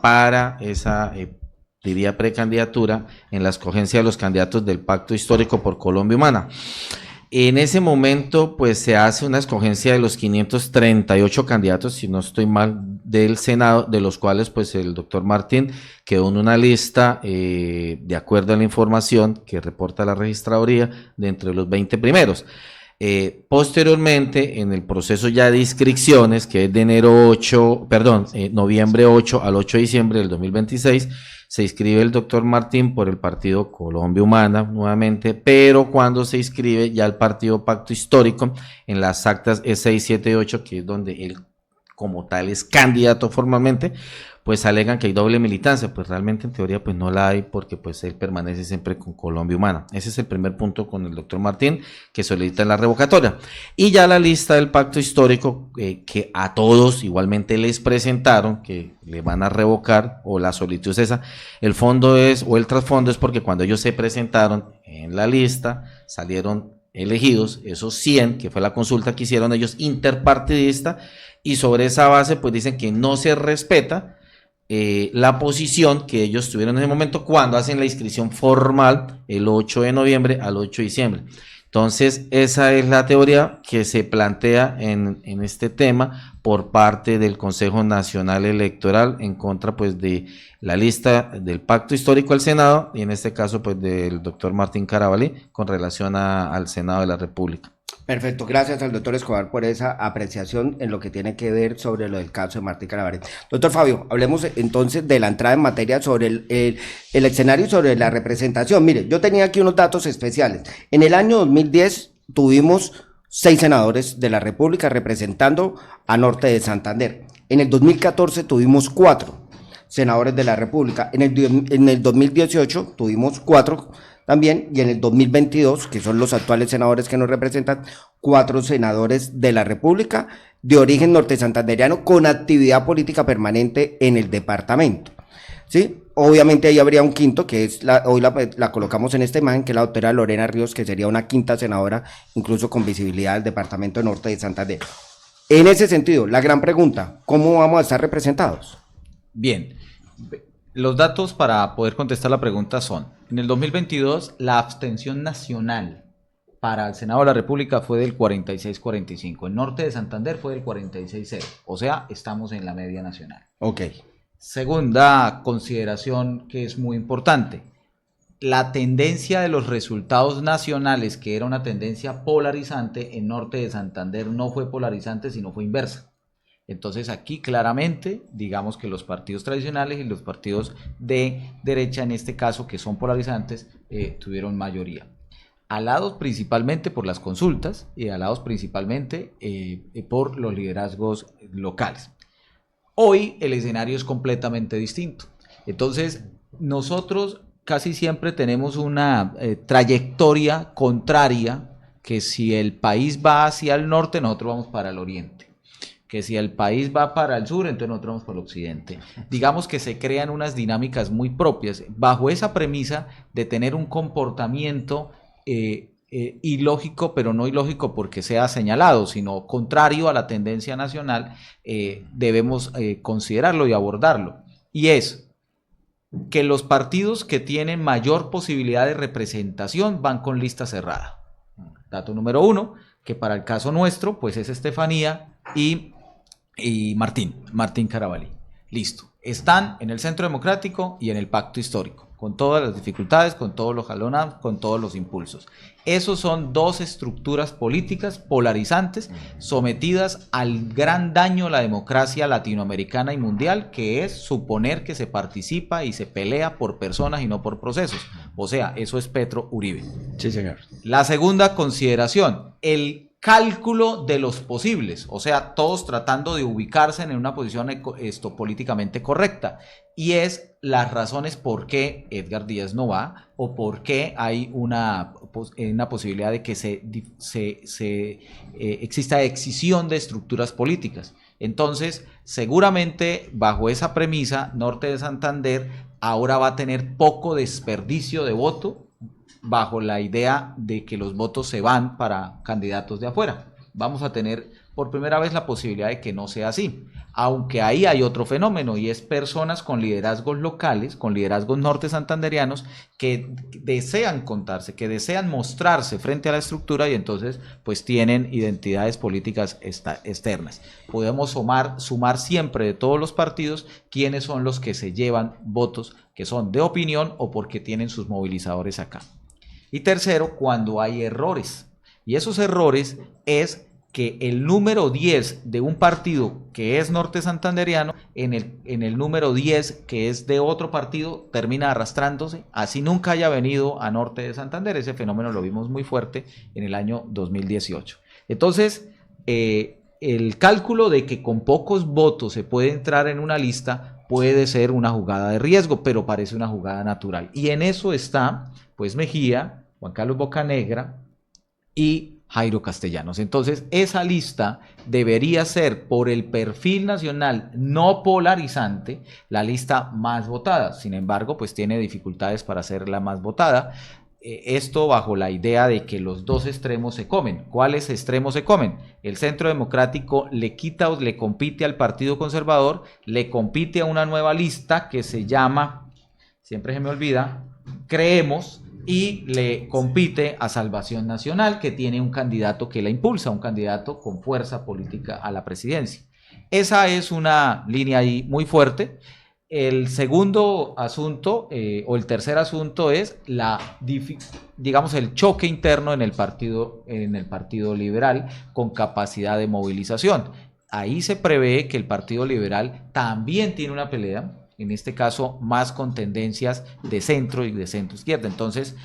D: para esa, diría, precandidatura en la escogencia de los candidatos del Pacto Histórico por Colombia Humana. En ese momento, pues se hace una escogencia de los 538 candidatos, si no estoy mal, del Senado, de los cuales pues el doctor Martín quedó en una lista, de acuerdo a la información que reporta la registraduría, de entre los 20 primeros. Posteriormente, en el proceso ya de inscripciones, que es de noviembre 8 al 8 de diciembre del 2026, se inscribe el doctor Martín por el partido Colombia Humana nuevamente, pero cuando se inscribe ya el partido Pacto Histórico, en las actas E678, que es donde él como tal es candidato formalmente, pues alegan que hay doble militancia, pues realmente en teoría pues no la hay, porque pues él permanece siempre con Colombia Humana. Ese es el primer punto con el doctor Martín, que solicita la revocatoria. Y ya la lista del pacto histórico, que a todos igualmente les presentaron, que le van a revocar, o la solicitud es esa. El fondo es, o el trasfondo es porque cuando ellos se presentaron en la lista, salieron elegidos esos 100, que fue la consulta que hicieron ellos interpartidista, y sobre esa base pues dicen que no se respeta la posición que ellos tuvieron en ese momento cuando hacen la inscripción formal el 8 de noviembre al 8 de diciembre. Entonces, esa es la teoría que se plantea en este tema por parte del Consejo Nacional Electoral en contra pues de la lista del pacto histórico al Senado, y en este caso pues del doctor Martín Carabalí con relación al Senado de la República.
B: Perfecto, gracias al doctor Escobar por esa apreciación en lo que tiene que ver sobre lo del caso de Martín Carabalí. Doctor Fabio, hablemos entonces de la entrada en materia sobre el escenario y sobre la representación. Mire, yo tenía aquí unos datos especiales. En el año 2010 tuvimos 6 senadores de la República representando a Norte de Santander. En el 2014 tuvimos 4 senadores de la República. En el 2018 tuvimos 4 también, y en el 2022, que son los actuales senadores que nos representan, 4 senadores de la República de origen norte santanderiano con actividad política permanente en el departamento. ¿Sí? Obviamente ahí habría un quinto, que es hoy la colocamos en esta imagen, que es la doctora Lorena Ríos, que sería una quinta senadora, incluso con visibilidad del departamento norte de Santander. En ese sentido, la gran pregunta, ¿cómo vamos a estar representados?
C: Bien, los datos para poder contestar la pregunta son: en el 2022 la abstención nacional para el Senado de la República fue del 46-45, el norte de Santander fue del 46-0, o sea, estamos en la media nacional.
B: Ok.
C: Segunda consideración que es muy importante: la tendencia de los resultados nacionales, que era una tendencia polarizante, en norte de Santander no fue polarizante, sino fue inversa. Entonces aquí claramente, digamos que los partidos tradicionales y los partidos de derecha, en este caso, que son polarizantes, tuvieron mayoría. Alados principalmente por las consultas y alados principalmente por los liderazgos locales. Hoy el escenario es completamente distinto. Entonces nosotros casi siempre tenemos una trayectoria contraria, que si el país va hacia el norte, nosotros vamos para el oriente. Que si el país va para el sur, entonces nosotros vamos para el occidente. Digamos que se crean unas dinámicas muy propias, bajo esa premisa de tener un comportamiento ilógico, pero no ilógico porque sea señalado, sino contrario a la tendencia nacional. Debemos considerarlo y abordarlo. Y es que los partidos que tienen mayor posibilidad de representación van con lista cerrada. Dato número 1, que para el caso nuestro, pues es Estefanía y Martín Carabalí. Listo. Están en el Centro Democrático y en el Pacto Histórico, con todas las dificultades, con todos los jalonados, con todos los impulsos. Esos son 2 estructuras políticas polarizantes sometidas al gran daño a la democracia latinoamericana y mundial, que es suponer que se participa y se pelea por personas y no por procesos. O sea, eso es Petro Uribe.
B: Sí, señor.
C: La segunda consideración, el cálculo de los posibles, o sea, todos tratando de ubicarse en una posición políticamente correcta, y es las razones por qué Edgar Díaz no va, o por qué hay una posibilidad de que exista excisión de estructuras políticas. Entonces, seguramente bajo esa premisa, Norte de Santander ahora va a tener poco desperdicio de voto, bajo la idea de que los votos se van para candidatos de afuera. Vamos a tener por primera vez la posibilidad de que no sea así, aunque ahí hay otro fenómeno, y es personas con liderazgos locales, con liderazgos norte santanderianos, que desean contarse, que desean mostrarse frente a la estructura, y entonces pues tienen identidades políticas externas. Podemos sumar siempre de todos los partidos quiénes son los que se llevan votos que son de opinión o porque tienen sus movilizadores acá. Y tercero, cuando hay errores. Y esos errores es que el número 10 de un partido que es norte santanderiano, en el número 10 que es de otro partido, termina arrastrándose, así nunca haya venido a norte de Santander. Ese fenómeno lo vimos muy fuerte en el año 2018. Entonces, el cálculo de que con pocos votos se puede entrar en una lista puede ser una jugada de riesgo, pero parece una jugada natural. Y en eso está, pues, Mejía, Juan Carlos Bocanegra y Jairo Castellanos. Entonces, esa lista debería ser, por el perfil nacional no polarizante, la lista más votada. Sin embargo, pues tiene dificultades para ser la más votada. Esto bajo la idea de que los dos extremos se comen. ¿Cuáles extremos se comen? El Centro Democrático le quita o le compite al Partido Conservador, le compite a una nueva lista que se llama, siempre se me olvida, Creemos, y le compite a Salvación Nacional, que tiene un candidato que la impulsa, un candidato con fuerza política a la presidencia. Esa es una línea ahí muy fuerte. El segundo asunto, o el tercer asunto, es digamos, el choque interno en el partido liberal con capacidad de movilización. Ahí se prevé que el Partido Liberal también tiene una pelea, en este caso más con tendencias de centro y de centro izquierda. Entonces,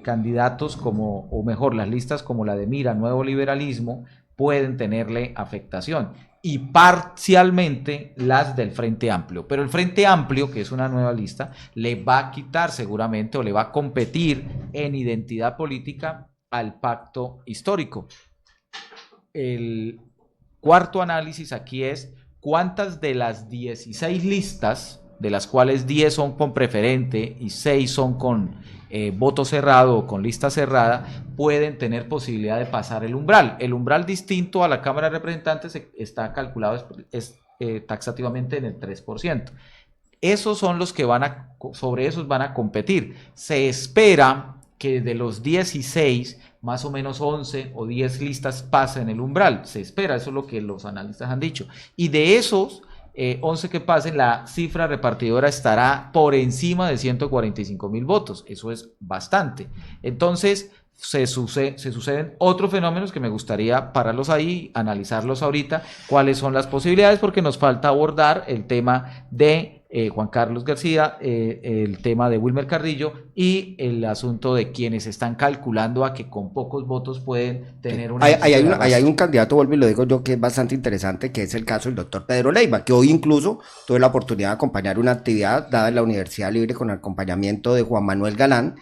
C: candidatos como, o mejor, las listas como la de Mira, Nuevo Liberalismo, pueden tenerle afectación, y parcialmente las del Frente Amplio. Pero el Frente Amplio, que es una nueva lista, le va a quitar seguramente, o le va a competir en identidad política al pacto histórico. El cuarto análisis aquí es cuántas de las 16 listas, de las cuales 10 son con preferente y 6 son con voto cerrado o con lista cerrada, pueden tener posibilidad de pasar el umbral. El umbral, distinto a la Cámara de Representantes, está calculado taxativamente en el 3%. Esos son los que sobre esos van a competir. Se espera que de los 16, más o menos 11 o 10 listas pasen el umbral. Se espera, eso es lo que los analistas han dicho. Y de esos 11 que pasen, la cifra repartidora estará por encima de 145,000 votos. Eso es bastante. Entonces, se suceden otros fenómenos que me gustaría pararlos ahí, analizarlos ahorita, cuáles son las posibilidades, porque nos falta abordar el tema de Juan Carlos García, el tema de Wilmer Carrillo y el asunto de quienes están calculando a que con pocos votos pueden tener una...
B: Hay un candidato, vuelvo y lo digo yo, que es bastante interesante, que es el caso del doctor Pedro Leiva, que hoy incluso tuve la oportunidad de acompañar una actividad dada en la Universidad Libre con el acompañamiento de Juan Manuel Galán,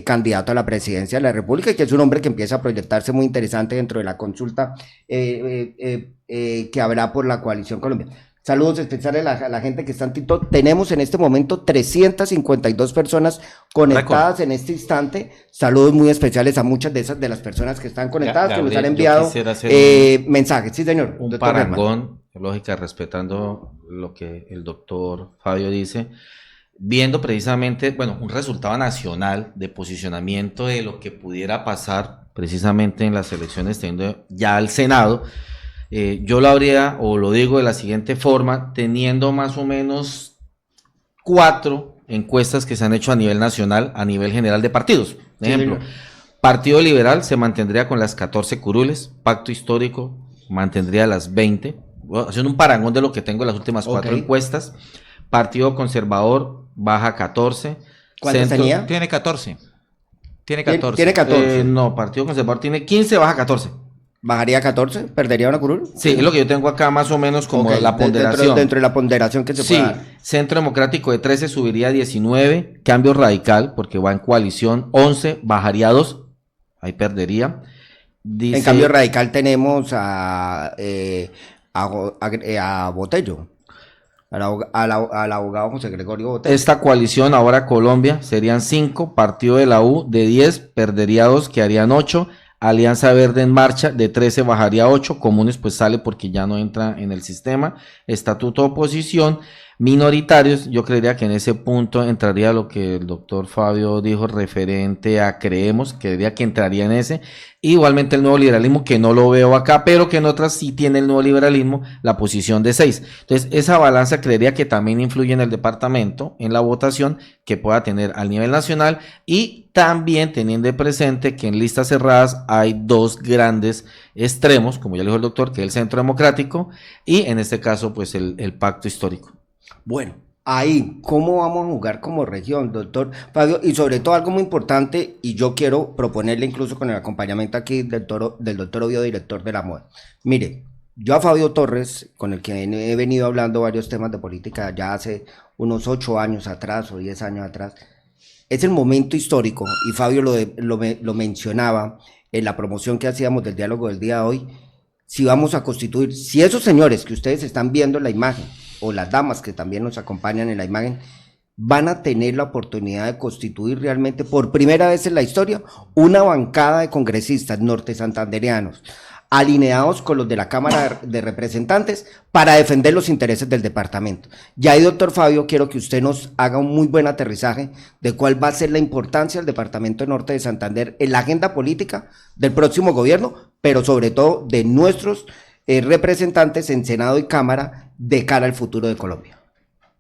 B: candidato a la presidencia de la República, y que es un hombre que empieza a proyectarse muy interesante dentro de la consulta que habrá por la Coalición Colombia. Saludos especiales a la gente que está en TikTok. Tenemos en este momento 352 personas conectadas en este instante. Saludos muy especiales a muchas de las personas que están conectadas, Gabriel, que nos han enviado mensajes. Sí, señor.
D: Un parangón, lógica, respetando lo que el doctor Fabio dice, viendo precisamente, un resultado nacional de posicionamiento de lo que pudiera pasar precisamente en las elecciones, teniendo ya al Senado. Yo lo habría, o lo digo de la siguiente forma, teniendo más o menos 4 encuestas que se han hecho a nivel nacional, a nivel general de partidos. Por ejemplo, Partido Liberal se mantendría con las 14 curules, Pacto Histórico mantendría las 20, haciendo un parangón de lo que tengo en las últimas 4 encuestas. Partido Conservador baja 14.
B: ¿Cuántas tenía?
C: Tiene 14.
B: Tiene 14.
D: No, Partido Conservador tiene 15, baja 14.
B: ¿Bajaría 14? ¿Perdería una curul?
D: Sí, es lo que yo tengo acá más o menos como la ponderación.
B: Dentro de la ponderación que se puede dar.
D: Centro Democrático de 13 subiría a 19, Cambio Radical, porque va en coalición, 11, bajaría 2, ahí perdería.
B: En Cambio Radical tenemos a Botello, al abogado José Gregorio Botello.
D: Esta coalición, ahora Colombia, serían 5, Partido de la U de 10, perdería 2, quedarían 8, Alianza Verde en Marcha de 13 bajaría 8, Comunes pues sale porque ya no entra en el sistema, Estatuto de Oposición, minoritarios, yo creería que en ese punto entraría lo que el doctor Fabio dijo referente a Creemos, creería que entraría en ese, igualmente el Nuevo Liberalismo, que no lo veo acá, pero que en otras sí tiene el Nuevo Liberalismo la posición de 6, entonces esa balanza creería que también influye en el departamento, en la votación que pueda tener al nivel nacional, y también teniendo presente que en listas cerradas hay 2 grandes extremos, como ya dijo el doctor, que es el Centro Democrático, y en este caso pues el Pacto Histórico.
B: Bueno, ahí, ¿cómo vamos a jugar como región, doctor Fabio? Y sobre todo algo muy importante, y yo quiero proponerle incluso con el acompañamiento aquí del doctor Oviedo, director de la MOE. Mire, yo a Fabio Torres, con el que he venido hablando varios temas de política ya hace unos 8 años atrás o 10 años atrás, es el momento histórico, y Fabio lo mencionaba en la promoción que hacíamos del diálogo del día de hoy, si vamos a constituir, si esos señores que ustedes están viendo en la imagen, o las damas que también nos acompañan en la imagen, van a tener la oportunidad de constituir realmente por primera vez en la historia una bancada de congresistas norte santandereanos, alineados con los de la Cámara de Representantes para defender los intereses del departamento. Y ahí, doctor Fabio, quiero que usted nos haga un muy buen aterrizaje de cuál va a ser la importancia del departamento norte de Santander en la agenda política del próximo gobierno, pero sobre todo de nuestros representantes en Senado y Cámara de cara al futuro de Colombia.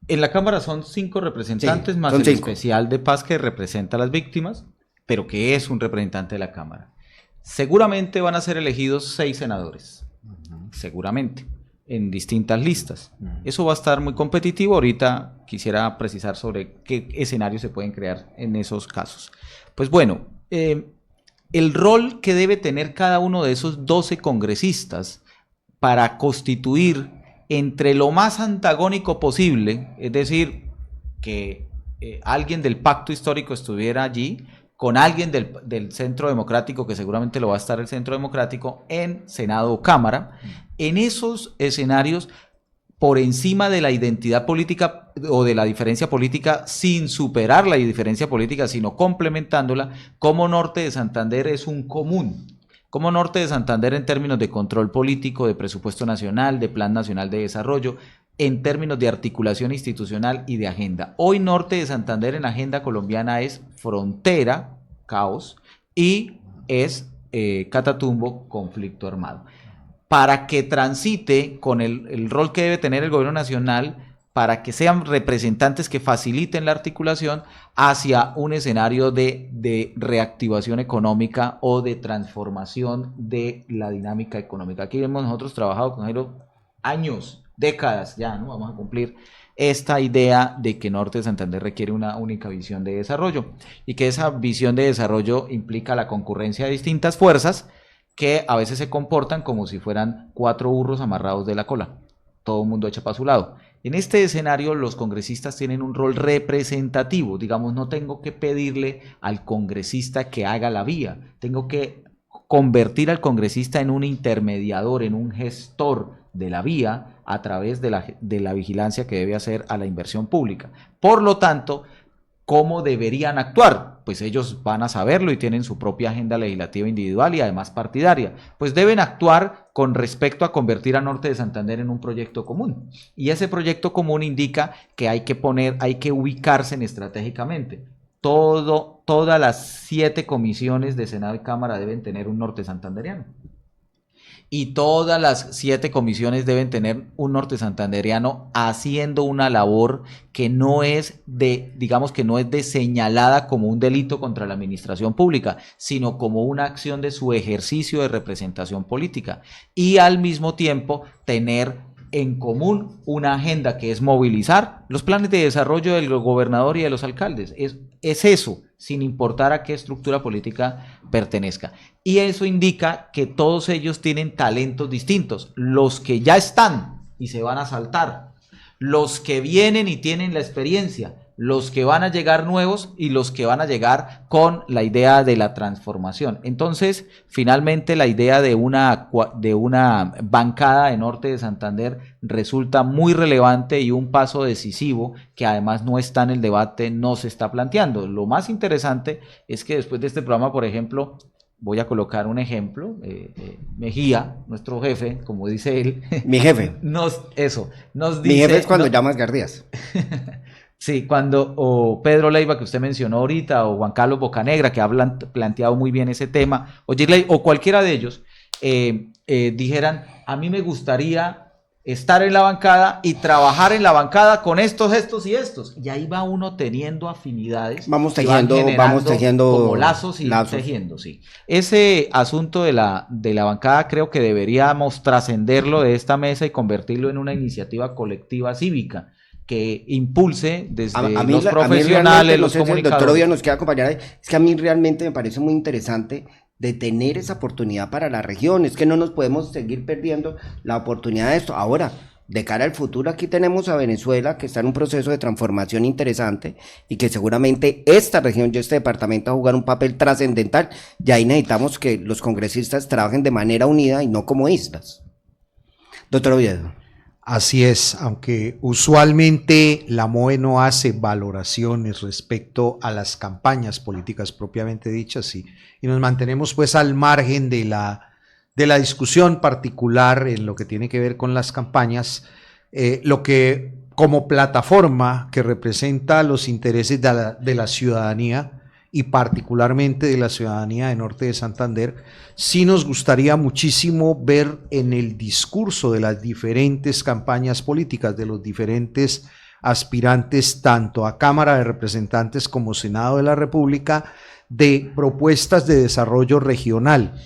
C: En la Cámara son 5 representantes,
B: Sí,
C: más
B: son
C: el
B: 5.
C: especial de paz que representa a las víctimas, pero que es un representante de la Cámara. Seguramente van a ser elegidos 6 senadores, seguramente, en distintas listas. Eso va a estar muy competitivo. Ahorita quisiera precisar sobre qué escenarios se pueden crear en esos casos. Pues bueno, el rol que debe tener cada uno de esos 12 congresistas para constituir entre lo más antagónico posible, es decir, que alguien del pacto histórico estuviera allí, con alguien del Centro Democrático, que seguramente lo va a estar el Centro Democrático, en Senado o Cámara, en esos escenarios, por encima de la identidad política o de la diferencia política, sin superar la diferencia política, sino complementándola, como Norte de Santander es un común. Como Norte de Santander en términos de control político, de presupuesto nacional, de plan nacional de desarrollo, en términos de articulación institucional y de agenda. Hoy Norte de Santander en la agenda colombiana es frontera, caos, y es Catatumbo, conflicto armado. Para que transite con el rol que debe tener el gobierno nacional, para que sean representantes que faciliten la articulación hacia un escenario de reactivación económica o de transformación de la dinámica económica. Aquí hemos nosotros trabajado con Jairo años, décadas ya, ¿no? Vamos a cumplir esta idea de que Norte de Santander requiere una única visión de desarrollo y que esa visión de desarrollo implica la concurrencia de distintas fuerzas que a veces se comportan como si fueran 4 burros amarrados de la cola. Todo el mundo echa para su lado. En este escenario los congresistas tienen un rol representativo, digamos, no tengo que pedirle al congresista que haga la vía, tengo que convertir al congresista en un intermediador, en un gestor de la vía a través de la vigilancia que debe hacer a la inversión pública. Por lo tanto, ¿cómo deberían actuar? Pues ellos van a saberlo y tienen su propia agenda legislativa individual y además partidaria. Pues deben actuar con respecto a convertir a Norte de Santander en un proyecto común. Y ese proyecto común indica que hay que ubicarse estratégicamente. Todas las 7 comisiones de Senado y Cámara deben tener un norte santandereano. Y todas las 7 comisiones deben tener un norte santandereano haciendo una labor que no es de señalada como un delito contra la administración pública, sino como una acción de su ejercicio de representación política. Y al mismo tiempo tener en común una agenda que es movilizar los planes de desarrollo del gobernador y de los alcaldes. Es eso, sin importar a qué estructura política pertenezca. Y eso indica que todos ellos tienen talentos distintos. Los que ya están y se van a saltar, los que vienen y tienen la experiencia, los que van a llegar nuevos y los que van a llegar con la idea de la transformación. Entonces, finalmente la idea de una bancada de Norte de Santander resulta muy relevante y un paso decisivo que además no está en el debate, no se está planteando. Lo más interesante es que después de este programa, por ejemplo, voy a colocar un ejemplo, Mejía, nuestro jefe, como dice él.
B: Mi jefe.
C: nos dice...
B: Mi jefe es cuando llamas Gardías.
C: Sí, o Pedro Leiva, que usted mencionó ahorita, o Juan Carlos Bocanegra, que hablan planteado muy bien ese tema, o Girley, o cualquiera de ellos, dijeran, a mí me gustaría estar en la bancada y trabajar en la bancada con estos y estos. Y ahí va uno teniendo afinidades. Vamos tejiendo como lazos y tejiendo, sí. Ese asunto de la bancada creo que deberíamos trascenderlo de esta mesa y convertirlo en una iniciativa colectiva cívica. que impulse desde
B: A mí
C: los
B: realmente,
C: profesionales,
B: no
C: los
B: sé si el
C: comunicadores.
B: doctor Oviedo nos quiere acompañar ahí. Es que a mí realmente me parece muy interesante de tener esa oportunidad para la región. Es que no nos podemos seguir perdiendo la oportunidad de esto. Ahora, de cara al futuro, aquí tenemos a Venezuela, que está en un proceso de transformación interesante y que seguramente esta región y este departamento va a jugar un papel trascendental. Y ahí necesitamos que los congresistas trabajen de manera unida y no como islas. Doctor Oviedo.
E: Así es, aunque usualmente la MOE no hace valoraciones respecto a las campañas políticas propiamente dichas y nos mantenemos pues al margen de la discusión particular en lo que tiene que ver con las campañas, lo que como plataforma que representa los intereses de la ciudadanía y particularmente de la ciudadanía de Norte de Santander, sí nos gustaría muchísimo ver en el discurso de las diferentes campañas políticas, de los diferentes aspirantes tanto a Cámara de Representantes como Senado de la República, de propuestas de desarrollo regional.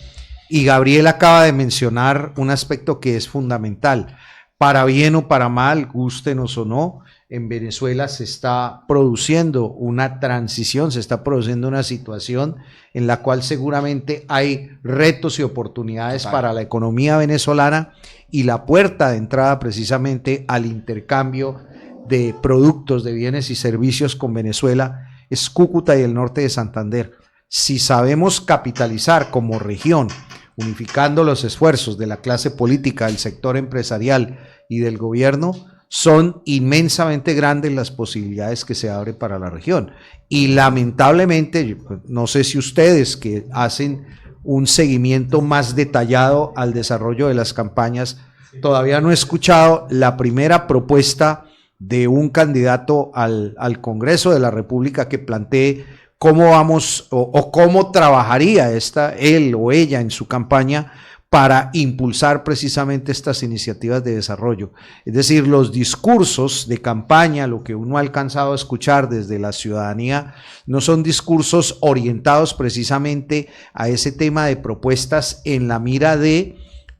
E: Y Gabriel acaba de mencionar un aspecto que es fundamental. Para bien o para mal, gústenos o no, en Venezuela se está produciendo una transición, se está produciendo una situación en la cual seguramente hay retos y oportunidades para la economía venezolana y la puerta de entrada precisamente al intercambio de productos, de bienes y servicios con Venezuela es Cúcuta y el norte de Santander. Si sabemos capitalizar como región, unificando los esfuerzos de la clase política, del sector empresarial y del gobierno, son inmensamente grandes las posibilidades que se abren para la región. Y lamentablemente, no sé si ustedes que hacen un seguimiento más detallado al desarrollo de las campañas, todavía no he escuchado la primera propuesta de un candidato al Congreso de la República que plantee cómo vamos o cómo trabajaría él o ella en su campaña para impulsar precisamente estas iniciativas de desarrollo. Es decir, los discursos de campaña, lo que uno ha alcanzado a escuchar desde la ciudadanía, no son discursos orientados precisamente a ese tema de propuestas en la mira de,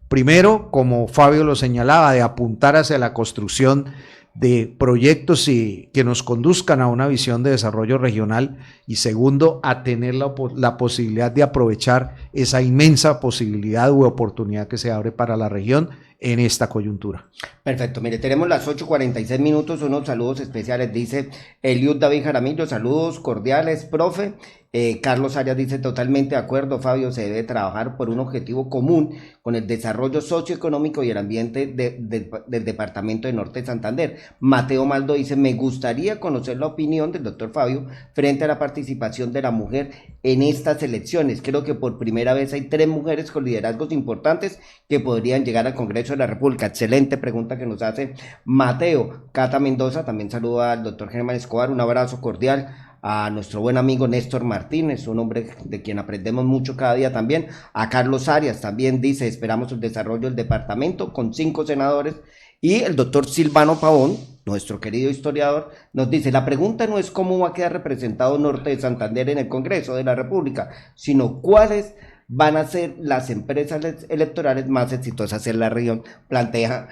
E: primero, como Fabio lo señalaba, de apuntar hacia la construcción de proyectos que nos conduzcan a una visión de desarrollo regional y segundo, a tener la posibilidad de aprovechar esa inmensa posibilidad u oportunidad que se abre para la región en esta coyuntura.
B: Perfecto, mire, tenemos las 8:46 minutos, unos saludos especiales, dice Eliud David Jaramillo, saludos cordiales, profe. Carlos Arias dice totalmente de acuerdo, Fabio, se debe trabajar por un objetivo común con el desarrollo socioeconómico y el ambiente del departamento de Norte de Santander. Mateo Maldo dice, me gustaría conocer la opinión del doctor Fabio frente a la participación de la mujer en estas elecciones. Creo que por primera vez hay 3 mujeres con liderazgos importantes que podrían llegar al Congreso de la República. Excelente pregunta que nos hace Mateo. Cata Mendoza también saluda al doctor Germán Escobar, un abrazo cordial. A nuestro buen amigo Néstor Martínez, un hombre de quien aprendemos mucho cada día también. A Carlos Arias también dice, esperamos el desarrollo del departamento con 5 senadores. Y el doctor Silvano Pavón, nuestro querido historiador, nos dice, la pregunta no es cómo va a quedar representado Norte de Santander en el Congreso de la República, sino cuáles van a ser las empresas electorales más exitosas en la región, plantea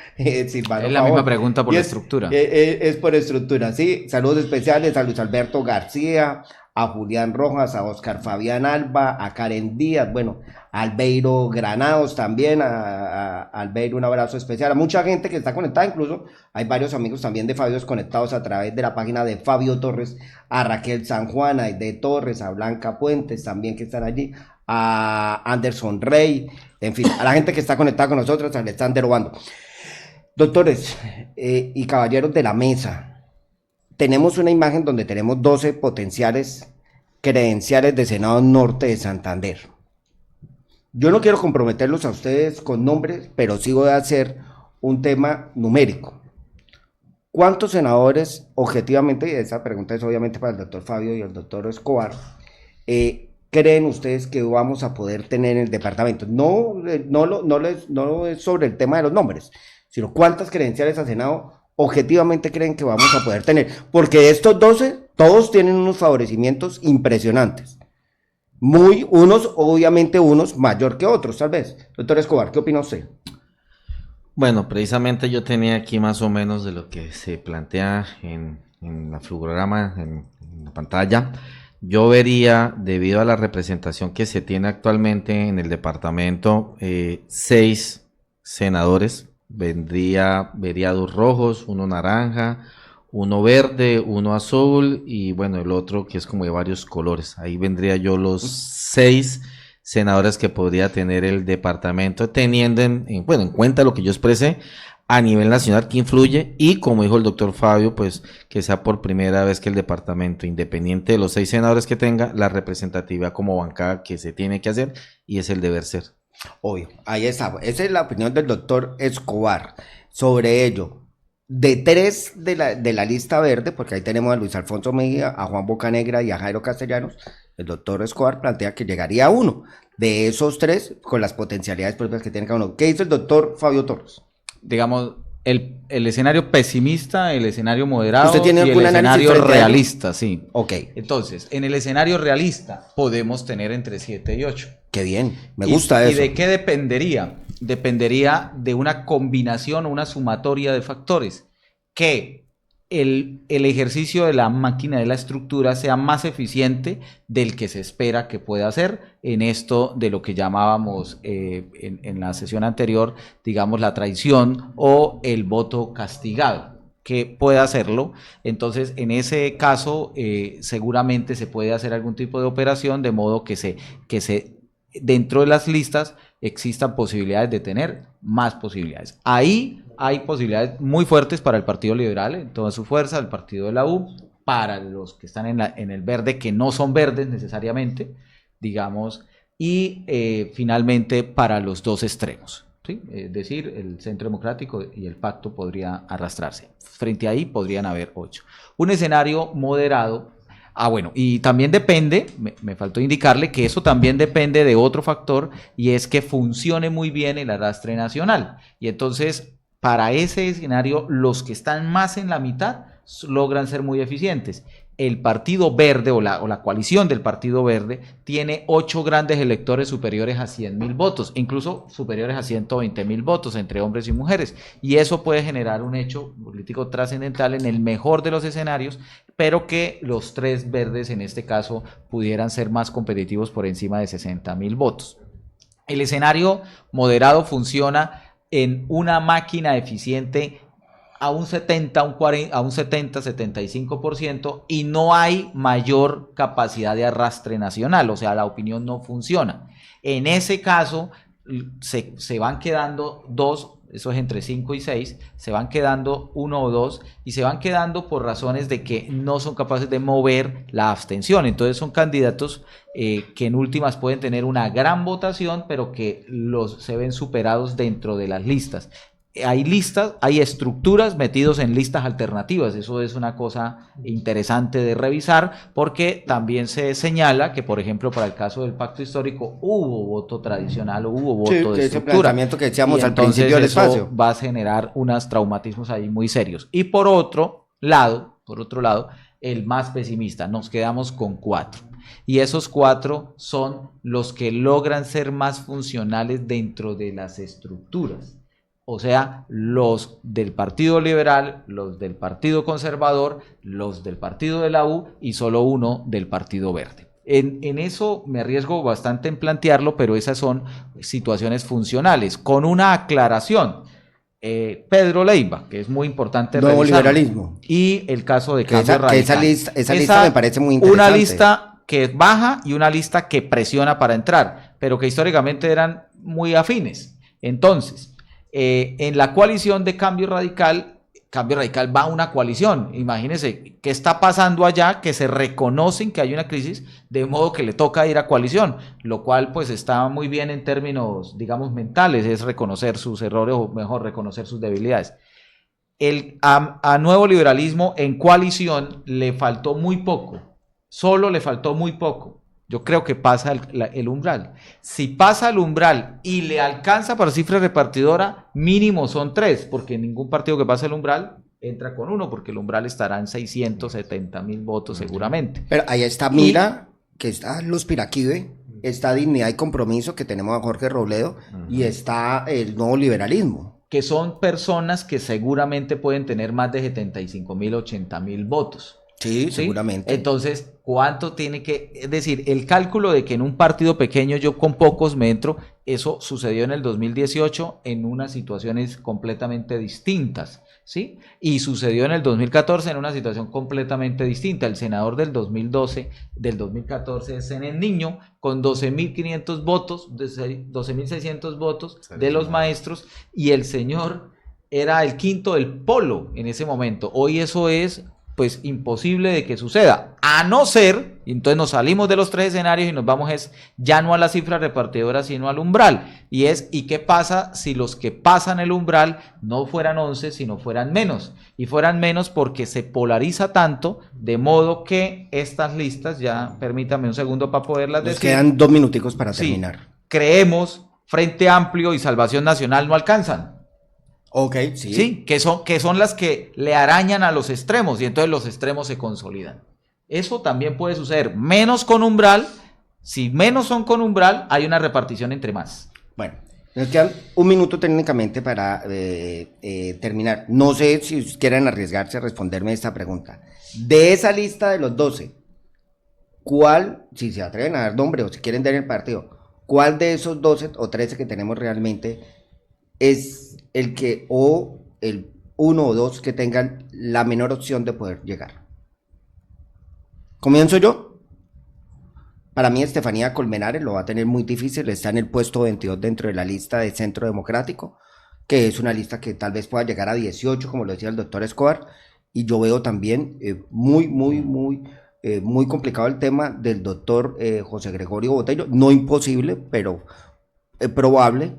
B: Silvano.
C: Es la misma pregunta por la estructura.
B: Es por estructura, sí. Saludos especiales a Luis Alberto García, a Julián Rojas, a Oscar Fabián Alba, a Karen Díaz, bueno, a Albeiro Granados también, a Albeiro un abrazo especial, a mucha gente que está conectada, incluso hay varios amigos también de Fabio conectados a través de la página de Fabio Torres, a Raquel San Juan, a de Torres, a Blanca Puentes también que están allí, a Anderson Rey, en fin, a la gente que está conectada con nosotros, a Alexander Obando. Doctores y caballeros de la mesa, tenemos una imagen donde tenemos 12 potenciales credenciales de Senado Norte de Santander. Yo no quiero comprometerlos a ustedes con nombres, pero sí voy a hacer un tema numérico. ¿Cuántos senadores, objetivamente, y esa pregunta es obviamente para el doctor Fabio y el doctor Escobar, creen ustedes que vamos a poder tener en el departamento? No es sobre el tema de los nombres, sino cuántas credenciales a Senado objetivamente creen que vamos a poder tener, porque estos 12, todos tienen unos favorecimientos impresionantes, unos obviamente unos mayor que otros tal vez. Doctor Escobar, ¿qué opina usted?
D: Bueno, precisamente yo tenía aquí más o menos de lo que se plantea en la flugograma, en la pantalla. Yo vería, debido a la representación que se tiene actualmente en el departamento, 6 senadores. Vería 2 rojos, 1 naranja, 1 verde, 1 azul y bueno, el otro que es como de varios colores. Ahí vendría yo los 6 senadores que podría tener el departamento, teniendo en cuenta lo que yo expresé a nivel nacional que influye y como dijo el doctor Fabio, pues que sea por primera vez que el departamento, independiente de los 6 senadores que tenga, la representatividad como bancada que se tiene que hacer y es el deber ser.
B: Obvio, ahí está. Esa es la opinión del doctor Escobar sobre ello. De 3 de la lista verde, porque ahí tenemos a Luis Alfonso Mejía, a Juan Bocanegra y a Jairo Castellanos, el doctor Escobar plantea que llegaría a 1 de esos 3 con las potencialidades propias que tiene cada uno. ¿Qué dice el doctor Fabio Torres?
C: Digamos, el escenario pesimista, el escenario moderado
B: ¿Usted tiene
C: y el
B: algún análisis
C: escenario
B: frente a ello?
C: realista, sí.
B: Ok.
C: Entonces, en el escenario realista podemos tener entre 7 y 8.
B: Qué bien, me gusta eso.
C: ¿Y de qué dependería? Dependería de una combinación o una sumatoria de factores. Que el ejercicio de la máquina, de la estructura, sea más eficiente del que se espera que pueda ser en esto de lo que llamábamos en la sesión anterior, digamos, la traición o el voto castigado, que pueda hacerlo. Entonces, en ese caso, seguramente se puede hacer algún tipo de operación de modo que dentro de las listas existan posibilidades de tener más posibilidades. Ahí hay posibilidades muy fuertes para el Partido Liberal en toda su fuerza, el Partido de la U, para los que están en el verde, que no son verdes necesariamente, digamos, y finalmente para los 2 extremos, ¿sí? Es decir, el Centro Democrático y el Pacto podría arrastrarse. Frente a ahí podrían haber 8. Un escenario moderado. Bueno, y también depende, me faltó indicarle que eso también depende de otro factor y es que funcione muy bien el arrastre nacional. Y entonces, para ese escenario, los que están más en la mitad logran ser muy eficientes. El Partido Verde o la coalición del Partido Verde tiene 8 grandes electores superiores a 100.000 votos, incluso superiores a 120.000 votos entre hombres y mujeres. Y eso puede generar un hecho político trascendental en el mejor de los escenarios, pero que los 3 verdes en este caso pudieran ser más competitivos por encima de 60.000 votos. El escenario moderado funciona en una máquina eficiente a un 70-75% y no hay mayor capacidad de arrastre nacional, o sea, la opinión no funciona. En ese caso, se van quedando 2, eso es entre 5 y 6, se van quedando 1 o 2 y se van quedando por razones de que no son capaces de mover la abstención. Entonces son candidatos que en últimas pueden tener una gran votación, pero que se ven superados dentro de las listas. Hay listas, hay estructuras metidos en listas alternativas. Eso es una cosa interesante de revisar porque también se señala que, por ejemplo, para el caso del pacto histórico hubo voto tradicional o hubo voto de estructura. Ese
B: planteamiento que decíamos al principio del espacio.
C: Eso va a generar unos traumatismos ahí muy serios. Y por otro lado, el más pesimista, nos quedamos con 4. Y esos 4 son los que logran ser más funcionales dentro de las estructuras. O sea, los del Partido Liberal, los del Partido Conservador, los del Partido de la U y solo uno del Partido Verde. En eso me arriesgo bastante en plantearlo, pero esas son situaciones funcionales. Con una aclaración, Pedro Leiva, que es muy importante
B: nuevo
C: revisarlo,
B: liberalismo.
C: Y el caso de Cambio Radical.
B: Esa lista me parece muy interesante.
C: Una lista que baja y una lista que presiona para entrar, pero que históricamente eran muy afines. Entonces, en la coalición de Cambio Radical va a una coalición. Imagínense qué está pasando allá, que se reconocen que hay una crisis, de modo que le toca ir a coalición, lo cual pues está muy bien en términos, digamos, mentales, es reconocer sus errores o mejor, reconocer sus debilidades. A Nuevo Liberalismo en coalición le faltó muy poco, solo le faltó muy poco. Yo creo que pasa el umbral. Si pasa el umbral y le alcanza para cifra repartidora, mínimo son 3, porque ningún partido que pase el umbral entra con 1, porque el umbral estará en 670.000 votos seguramente.
B: Pero ahí está Mira, que está Luz Piraquive, está Dignidad y Compromiso, que tenemos a Jorge Robledo, y está el Nuevo Liberalismo.
C: que son personas que seguramente pueden tener más de 75.000, 80.000 votos.
B: Sí, seguramente.
C: Entonces, ¿cuánto tiene que...? Es decir, el cálculo de que en un partido pequeño yo con pocos me entro, eso sucedió en el 2018 en unas situaciones completamente distintas, ¿sí? Y sucedió en el 2014 en una situación completamente distinta. El senador del 2014 es Zenén Niño, con 12.500 votos, 12.600 votos de los maestros, y el señor era el quinto del polo en ese momento. Hoy eso es... pues imposible de que suceda, a no ser, y entonces nos salimos de los 3 escenarios y nos vamos ya no a la cifra repartidora, sino al umbral, ¿y qué pasa si los que pasan el umbral no fueran 11, sino fueran menos? Y fueran menos porque se polariza tanto, de modo que estas listas, ya permítame un segundo para poderlas
B: Nos
C: decir.
B: quedan 2 minuticos para terminar.
C: Creemos, Frente Amplio y Salvación Nacional no alcanzan.
B: Ok, sí.
C: Sí, que son las que le arañan a los extremos y entonces los extremos se consolidan. Eso también puede suceder, menos con umbral. Si menos son con umbral, hay una repartición entre más.
B: Bueno, nos quedan 1 minuto técnicamente para terminar. No sé si quieren arriesgarse a responderme esta pregunta. De esa lista de los 12, ¿cuál, si se atreven a dar nombre o si quieren dar el partido, cuál de esos 12 o 13 que tenemos realmente es el que, o el 1 o 2 que tengan la menor opción de poder llegar? ¿Comienzo yo? Para mí Estefanía Colmenares lo va a tener muy difícil, está en el puesto 22 dentro de la lista de Centro Democrático, que es una lista que tal vez pueda llegar a 18, como lo decía el doctor Escobar, y yo veo también muy complicado el tema del doctor José Gregorio Botello, no imposible, pero probable,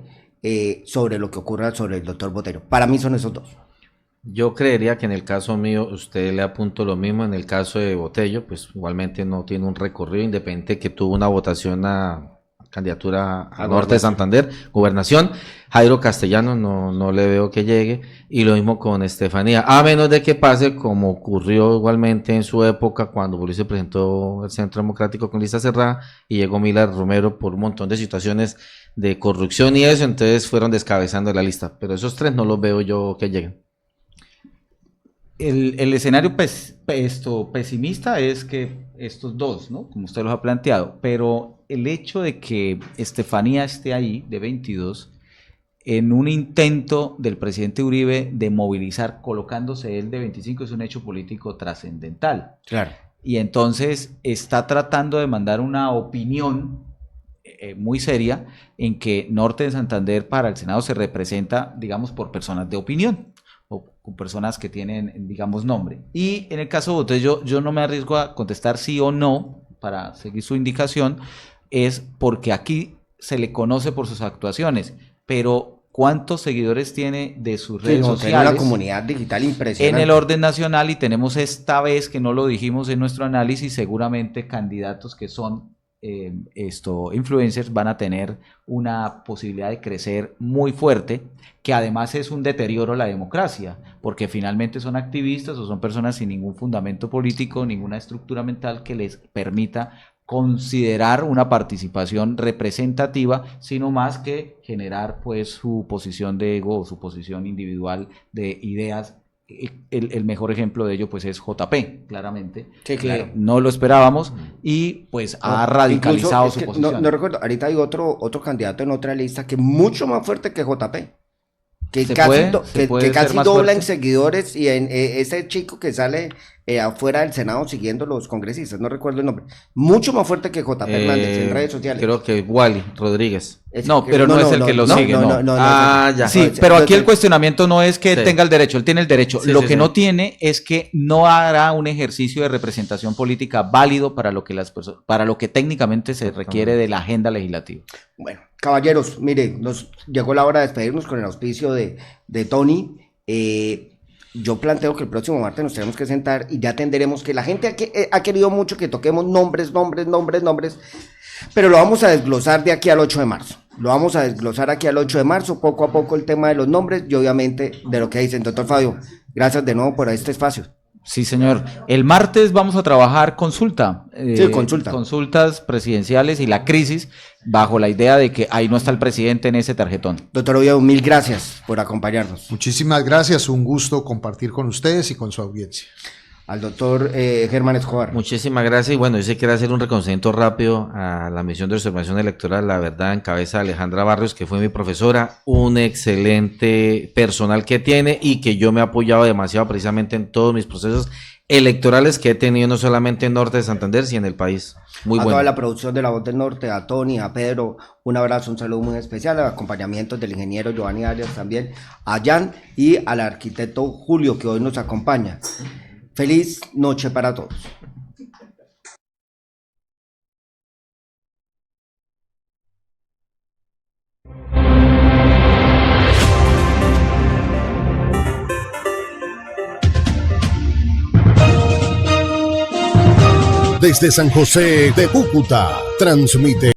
B: sobre lo que ocurra sobre el doctor Botello. Para mí son esos 2.
D: Yo creería que en el caso mío, usted le apuntó lo mismo. En el caso de Botello, pues igualmente no tiene un recorrido, independiente que tuvo una votación a candidatura a Norte de Santander, gobernación. Jairo Castellanos no le veo que llegue, y lo mismo con Estefanía, a menos de que pase como ocurrió igualmente en su época cuando Bolívar se presentó el Centro Democrático con lista cerrada y llegó Milar Romero por un montón de situaciones de corrupción y eso, entonces fueron descabezando la lista, pero esos 3 no los veo yo que lleguen.
C: El escenario pesimista es que estos 2, ¿no? Como usted los ha planteado, pero el hecho de que Estefanía esté ahí, de 22, en un intento del presidente Uribe de movilizar, colocándose él de 25, es un hecho político trascendental.
B: Claro.
C: Y entonces está tratando de mandar una opinión muy seria en que Norte de Santander para el Senado se representa, digamos, por personas de opinión, o con personas que tienen, digamos, nombre. Y en el caso de Botello, yo no me arriesgo a contestar sí o no, para seguir su indicación, es porque aquí se le conoce por sus actuaciones, pero ¿cuántos seguidores tiene de sus redes sociales?
B: Tiene una comunidad digital impresionante.
C: En el orden nacional, y tenemos esta vez, que no lo dijimos en nuestro análisis, seguramente candidatos que son influencers van a tener una posibilidad de crecer muy fuerte, que además es un deterioro a la democracia, porque finalmente son activistas o son personas sin ningún fundamento político, ninguna estructura mental que les permita considerar una participación representativa, sino más que generar pues su posición de ego o su posición individual de ideas. El mejor ejemplo de ello pues es JP, claramente,
B: sí, claro,
C: que no lo esperábamos y pues ha radicalizado su posición.
B: No recuerdo, ahorita hay otro candidato en otra lista que es mucho más fuerte que JP, que casi dobla en seguidores, y en ese chico que sale afuera del Senado siguiendo los congresistas, no recuerdo el nombre, mucho más fuerte que JP Hernández en redes sociales.
D: Creo que Wally Rodríguez.
C: No, pero no es el que lo sigue, ¿no?
D: Ya.
C: Sí, pero aquí el cuestionamiento no es que él tenga el derecho, él tiene el derecho. Lo que no tiene es que no hará un ejercicio de representación política válido para lo que técnicamente se requiere de la agenda legislativa.
B: Bueno, caballeros, mire, nos llegó la hora de despedirnos con el auspicio de Tony. Yo planteo que el próximo martes nos tenemos que sentar y ya atenderemos, que la gente ha querido mucho que toquemos nombres, pero lo vamos a desglosar de aquí al 8 de marzo. Poco a poco el tema de los nombres y obviamente de lo que dicen. Doctor Fabio, gracias de nuevo por este espacio.
C: Sí, señor. El martes vamos a trabajar consulta. Consultas presidenciales y la crisis, bajo la idea de que ahí no está el presidente en ese tarjetón.
B: Doctor Oviedo, mil gracias por acompañarnos.
E: Muchísimas gracias, un gusto compartir con ustedes y con su audiencia.
B: Al doctor Germán Escobar.
D: Muchísimas gracias y bueno, yo sí quiero hacer un reconocimiento rápido a la misión de observación electoral, la verdad, en cabeza de Alejandra Barrios, que fue mi profesora, un excelente personal que tiene y que yo me he apoyado demasiado precisamente en todos mis procesos electorales que he tenido no solamente en Norte de Santander, sino en el país. Muy
B: a
D: bueno.
B: Toda la producción de La Voz del Norte, a Tony, a Pedro, un abrazo, un saludo muy especial, a acompañamientos del ingeniero Giovanni Arias también, a Jan y al arquitecto Julio, que hoy nos acompaña. Feliz noche para todos.
P: Desde San José de Cúcuta, transmite